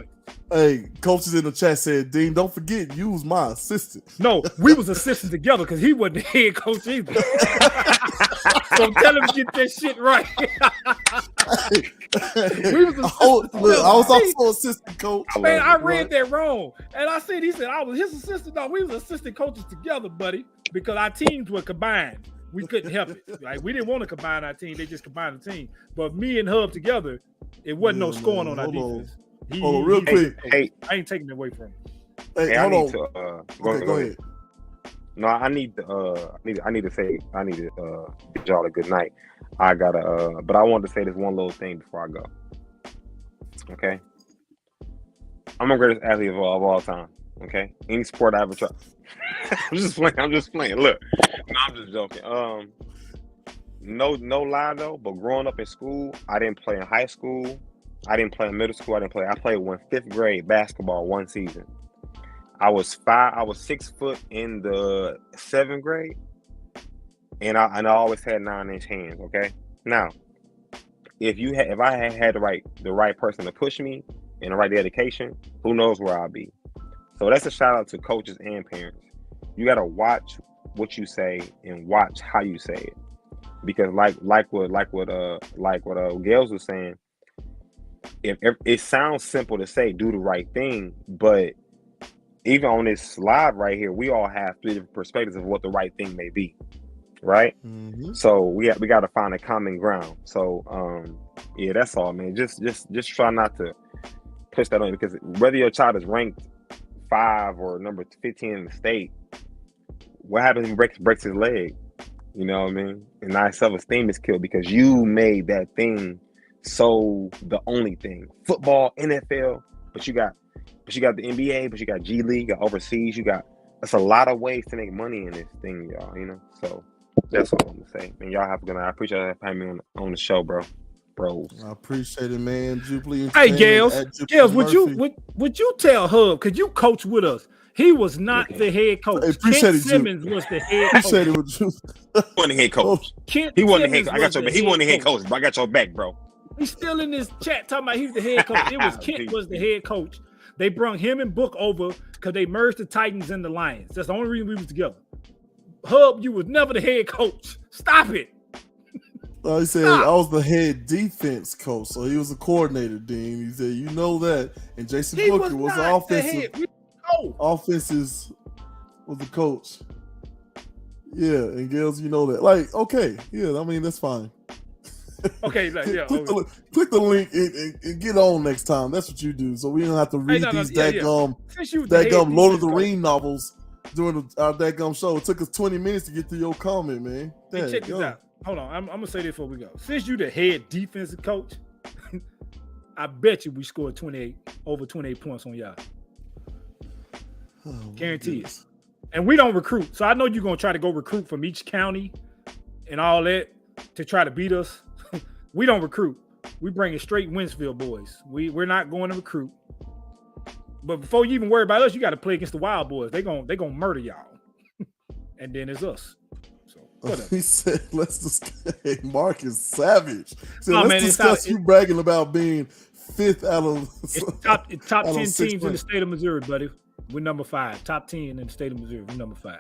Hey, coaches in the chat said, Dean, don't forget you was my assistant. No, we was assistants together because he wasn't the head coach either. So tell him to get that shit right. I was also assistant coach. Man, I read that wrong. And he said I was his assistant. No, we was assistant coaches together, buddy, because our teams were combined. We couldn't help it. Like, we didn't want to combine our team. They just combined the team. But me and Hub together, it wasn't no scoring on our defense. Real quick. I ain't taking it away from him. Hey, I hold need on. to go ahead. No, I need to bid y'all a good night. But I wanted to say this one little thing before I go. Okay. I'm the greatest athlete of all time. Okay. Any sport I ever tried. I'm just playing. Look, No, I'm just joking. No lie though. But growing up in school, I didn't play in high school. I didn't play in middle school. I played one 5th grade basketball one season. I was 6 foot in the 7th grade, and I always had 9-inch hands. Okay, now if I had the right person to push me and the right dedication, who knows where I'll be. So that's a shout out to coaches and parents. You gotta watch what you say and watch how you say it, because like what Gales was saying, if it sounds simple to say do the right thing, but even on this slide right here, we all have 3 different perspectives of what the right thing may be, right? Mm-hmm. So we got to find a common ground. So yeah, that's all, man. Just try not to push that on you, because whether your child is ranked 5 or number 15 in the state, what happens if he breaks his leg? You know what I mean? And now self-esteem is killed because you made that thing so the only thing. Football, NFL, but you got the NBA, but you got G League, you got overseas, it's a lot of ways to make money in this thing, y'all, you know? So that's all I'm gonna say. And y'all have a good night. I appreciate you having me on the show, bros. I appreciate it, man. Jubilee. Hey, Gales, would you tell Hub, could you coach with us? He was not the head coach. Hey, appreciate Kent it, Simmons was the head coach. Appreciate it with you. He wasn't the head coach. He wasn't the head coach. I got your back. He wasn't the head coach, but I got your back, bro. He's still in this chat talking about he's the head coach. It was Kent was the head coach. They brung him and Book over because they merged the Titans and the Lions. That's the only reason we was together. Hub, you was never the head coach. Stop it. He said I was the head defense coach, so he was a coordinator, Dean. He said, you know that. And Jason Booker was the offensive. Offenses was the coach. Yeah, and Gales, you know that. Like, okay, yeah, I mean, that's fine. Okay, like, yeah. Click the link and get on next time. That's what you do. So we don't have to read these dadgum Lord of the Rings novels during our dadgum show. It took us 20 minutes to get to your comment, man. Hey, check this out. Hold on. I'm going to say this before we go. Since you the head defensive coach, I bet you we scored over 28 points on y'all. Guarantee it. And we don't recruit. So I know you're going to try to go recruit from each county and all that to try to beat us. We don't recruit. We bring in straight Winsfield boys. We're not going to recruit. But before you even worry about us, you got to play against the Wild Boys. They're gonna murder y'all. And then it's us. So whatever. He said, let's discuss. Hey, Mark is savage. So let's discuss you bragging about being 5th out of it's top 10 teams in the state of Missouri, buddy. We're number 5. Top 10 in the state of Missouri. We're number 5.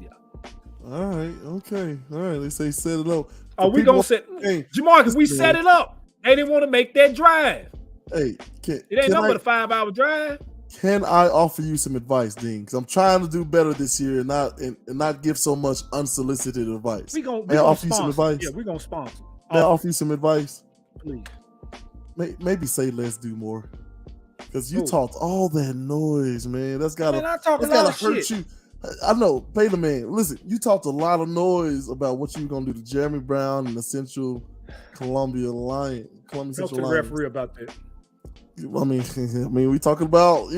Yeah. All right. Okay. All right. They say set it up. Oh, we gonna set Jamarcus, we set it up. They didn't want to make that drive. Hey, it ain't nothing but a 5-hour drive. Can I offer you some advice, Dean? Because I'm trying to do better this year and not give so much unsolicited advice. We gonna offer you some advice. Yeah, we're gonna sponsor. May I offer you some advice? Please. Maybe say let's do more. Because you talked all that noise, man. That's gotta hurt you. I know, pay the man. Listen, you talked a lot of noise about what you were gonna do to Jeremy Brown and the Central Columbia Lions. Talk to the referee about that. I mean, we talking about,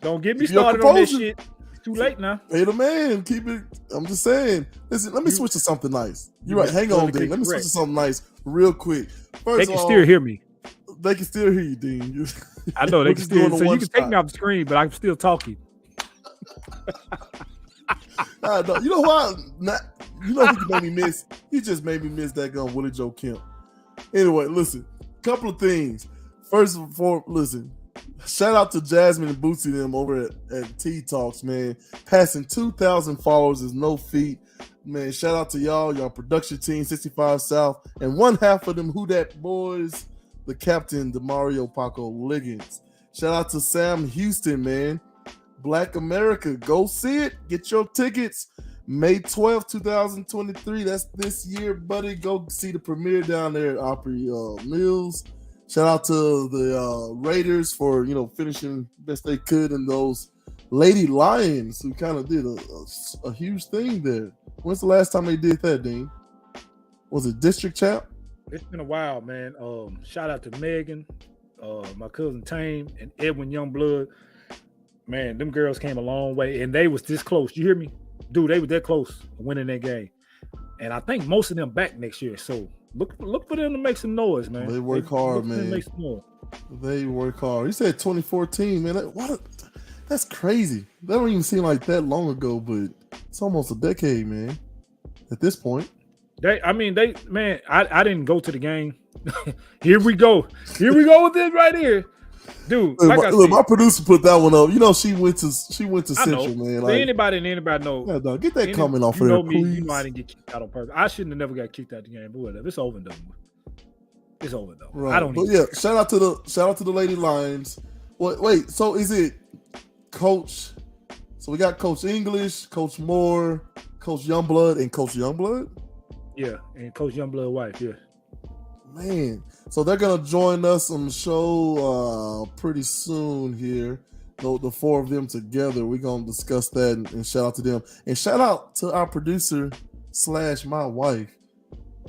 Don't get me started on this shit. It's too late now. Pay the man. Keep it. I'm just saying. Listen, let me switch to something nice. You're right. Hang on, Dean. Let me switch to something nice real quick. First they can still hear me. They can still hear you, Dean. I know they can still. So you can take me off the screen, but I'm still talking. No, you know why? You know who made me miss? He just made me miss that gun, Willie Joe Kemp. Anyway, listen. Couple of things. First of all, listen. Shout out to Jasmine and Bootsy them over at T Talks, man. Passing 2,000 followers is no feat. Man, shout out to y'all production team, 65 South, and one half of them Who Dat boys, the captain, Demario Paco Liggins. Shout out to Sam Houston, man. Black America, go see it. Get your tickets. May 12th, 2023. That's this year, buddy. Go see the premiere down there at Opry Mills. Shout out to the Raiders for, finishing best they could, and those Lady Lions who kind of did a huge thing there. When's the last time they did that, Dean? Was it District Champ? It's been a while, man. Shout out to Megan, my cousin Tame, and Edwin Youngblood. Man, them girls came a long way, and they was this close. You hear me? dude, they were that close to winning that game. And I think most of them back next year. So look for them to make some noise, man. They work hard, man. Make some noise. They work hard. You said 2014, man. That's crazy. That don't even seem like that long ago, but it's almost a decade, man. At this point. I didn't go to the game. Here we go with this right here. Dude, look, my producer put that one up. You know, she went to Central, man. Like, anybody know. Yeah, dog, get that comment off of there, please. You know I didn't get kicked out on purpose. I shouldn't have never got kicked out of the game, but whatever. It's over though. It's over though. Right. I don't. But yeah, shout out to the Lady Lions. Wait. So is it Coach? So we got Coach English, Coach Moore, Coach Youngblood, and Coach Youngblood. Yeah, and Coach Youngblood wife. Yeah. Man, so they're gonna join us on the show pretty soon here. The four of them together. We're gonna discuss that and shout out to them. And shout out to our producer / my wife,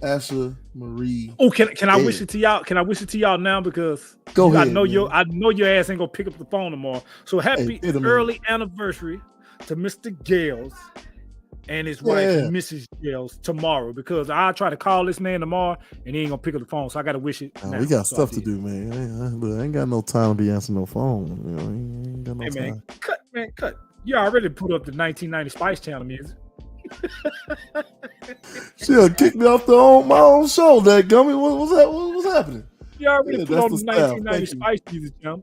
Asha Marie. Oh, can I wish it to y'all? Can I wish it to y'all now? Because go ahead. I know your ass ain't gonna pick up the phone tomorrow. So happy early anniversary to Mr. Gales and his wife, Mrs. Gales, tomorrow, because I try to call this man tomorrow and he ain't gonna pick up the phone. So I gotta wish it. Now. We got stuff to do, man. I ain't got no time to be answering no phone. You know, ain't got no time. Cut. You already put up the 1990 Spice Channel music. She'll kick me off my own show, that gummy. What's happening? You already put on the 1990 Spice music channel.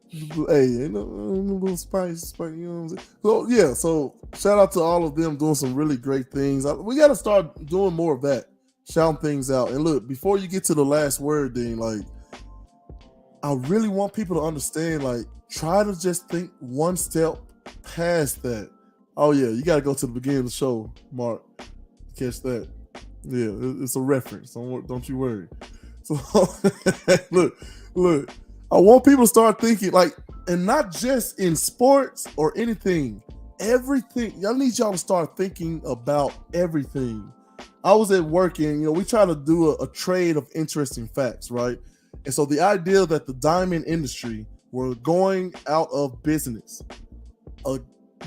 Hey, ain't no little spice, you know what I'm saying? So shout out to all of them doing some really great things. We got to start doing more of that, shouting things out. And look, before you get to the last word, Dean, like, I really want people to understand, like, try to just think one step past that. Oh yeah, you got to go to the beginning of the show, Mark. Catch that. Yeah, it's a reference. Don't you worry. So look. I want people to start thinking, like, and not just in sports or anything, everything. I need y'all to start thinking about everything. I was at work and, we try to do a trade of interesting facts, right? And so the idea that the diamond industry were going out of business,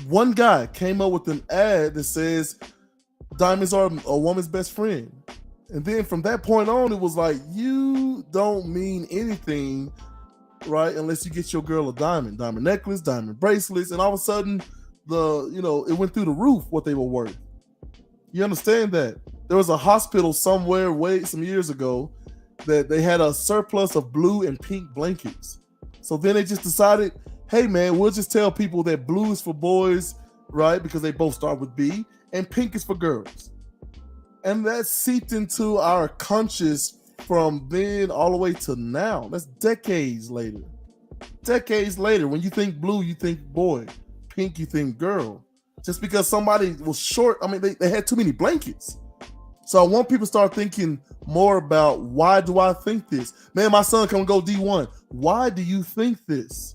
one guy came up with an ad that says diamonds are a woman's best friend. And then from that point on, it was like, you don't mean anything, right, unless you get your girl a diamond necklace, diamond bracelets, and all of a sudden it went through the roof what they were worth. You understand that? There was a hospital somewhere some years ago that they had a surplus of blue and pink blankets. So then they just decided, hey man, we'll just tell people that blue is for boys, right, because they both start with B, and pink is for girls. And that seeped into our conscious from then all the way to now. That's decades later. When you think blue, you think boy. Pink, you think girl. Just because somebody was short, they had too many blankets. So I want people to start thinking more about, why do I think this? Man, my son can go D1. Why do you think this?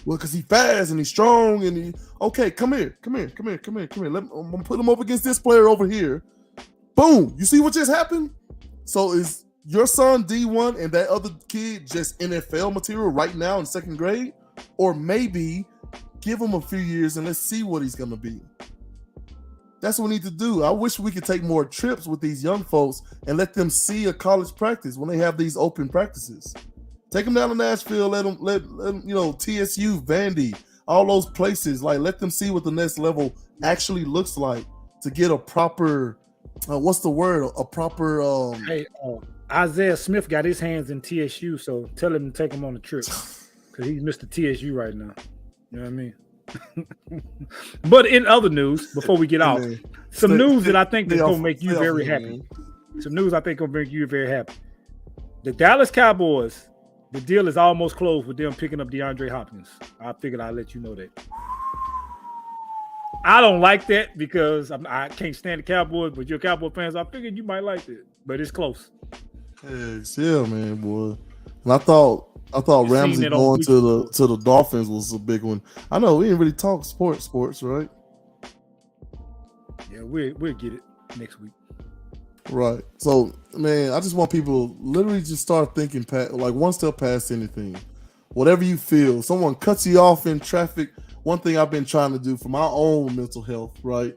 Well, because he's fast and he's strong and okay, come here. I'm gonna put him up against this player over here. Boom. You see what just happened? So is your son D1 and that other kid just NFL material right now in second grade? Or maybe give him a few years and let's see what he's going to be. That's what we need to do. I wish we could take more trips with these young folks and let them see a college practice when they have these open practices. Take them down to Nashville, let them TSU, Vandy, all those places. Like, let them see what the next level actually looks like to get a proper, what's the word? A proper. Isaiah Smith got his hands in TSU, so tell him to take him on a trip because he's Mr. TSU right now. You know what I mean? But in other news, before we get off, some news that I think is going to make you very happy. Some news I think going to make you very happy. The Dallas Cowboys, the deal is almost closed with them picking up DeAndre Hopkins. I figured I'd let you know that. I don't like that because I can't stand the Cowboys, but you're Cowboy fans. I figured you might like it, but it's close. Yeah, man, boy. And I thought Ramsey going to the Dolphins was a big one. I know we didn't really talk sports, right? Yeah, we'll get it next week. Right. So, man, I just want people to literally just start thinking like one step past anything. Whatever you feel, someone cuts you off in traffic. One thing I've been trying to do for my own mental health, right,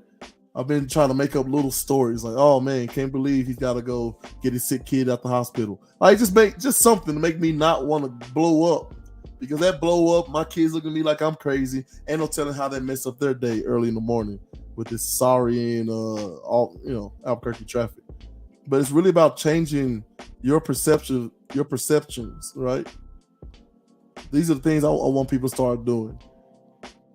I've been trying to make up little stories like, oh man, can't believe he's got to go get his sick kid out the hospital. Like just something to make me not want to blow up, because that blow up, my kids look at me like I'm crazy. Ain't no telling how they mess up their day early in the morning with this sorry and Albuquerque traffic. But it's really about changing your perceptions, right? These are the things I want people to start doing,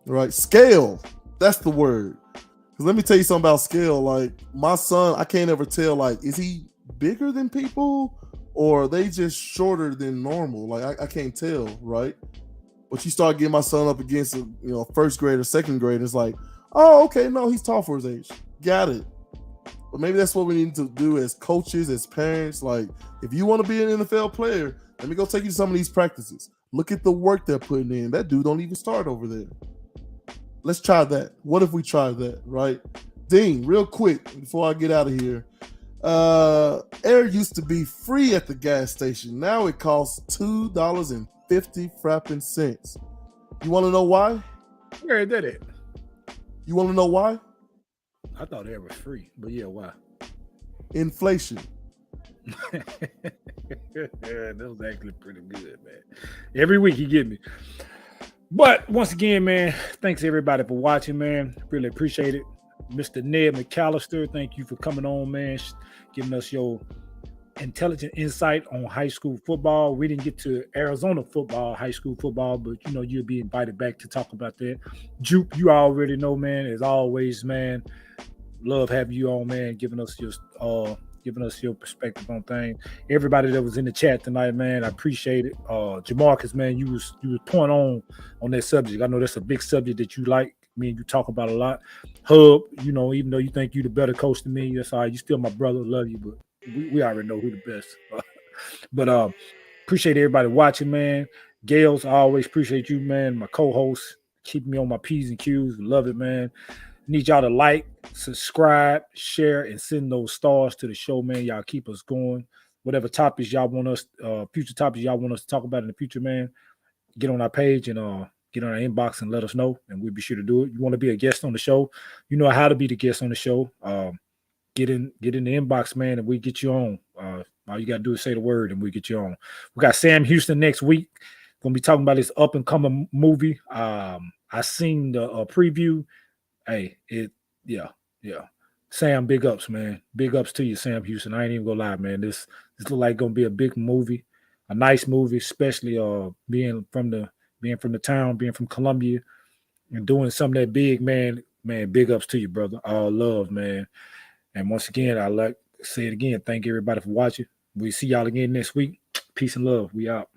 right? Scale, that's the word. Because let me tell you something about scale. Like my son, I can't ever tell, like, is he bigger than people or are they just shorter than normal? Like I can't tell, right? But you start getting my son up against a first grader, second grader, it's like, oh, okay, no, he's tall for his age. Got it. But maybe that's what we need to do as coaches, as parents. Like, if you want to be an NFL player, let me go take you to some of these practices. Look at the work they're putting in. That dude don't even start over there. Let's try that. What if we try that, right? Dean, real quick, before I get out of here. Air used to be free at the gas station. Now it costs $2.50 frapping cents. You want to know why? Where did it? You want to know why? I thought air was free, but yeah, why? Inflation. That was actually pretty good, man. Every week you get me. But once again, man, thanks everybody for watching, man. Really appreciate it. Mr. Ned McAllister, thank you for coming on, man, giving us your intelligent insight on high school football. We didn't get to Arizona football, high school football, but you'll be invited back to talk about that. Jupe, you already know, man, as always, man. Love having you on, man, giving us your perspective on things. Everybody that was in the chat tonight, man, I appreciate it. Jamarcus, man, you was point on that subject. I know that's a big subject that you like. Me and you talk about a lot. Hub, even though you think you the better coach than me, that's all right. You still my brother, love you, but we already know who the best. But appreciate everybody watching, man. Gales, I always appreciate you, man. My co-host, keeping me on my P's and Q's. Love it, man. Need y'all to like, subscribe, share, and send those stars to the show, man. Y'all keep us going. Whatever topics y'all want us, future topics y'all want us to talk about in the future, man, get on our page and get on our inbox and let us know, and we'll be sure to do it. You want to be a guest on the show, you know how to be the guest on the show. Get in the inbox, man, and we get you on. All you got to do is say the word, and we get you on. We got Sam Houston next week. Going to be talking about this up-and-coming movie. I seen the preview. Hey, yeah. Sam, big ups, man. Big ups to you, Sam Houston. I ain't even gonna lie, man. This look like gonna be a big movie, a nice movie, especially being from the town, being from Columbia, and doing something that big, man. Man, big ups to you, brother. All love, man. And once again, I like to say it again. Thank everybody for watching. We see y'all again next week. Peace and love. We out.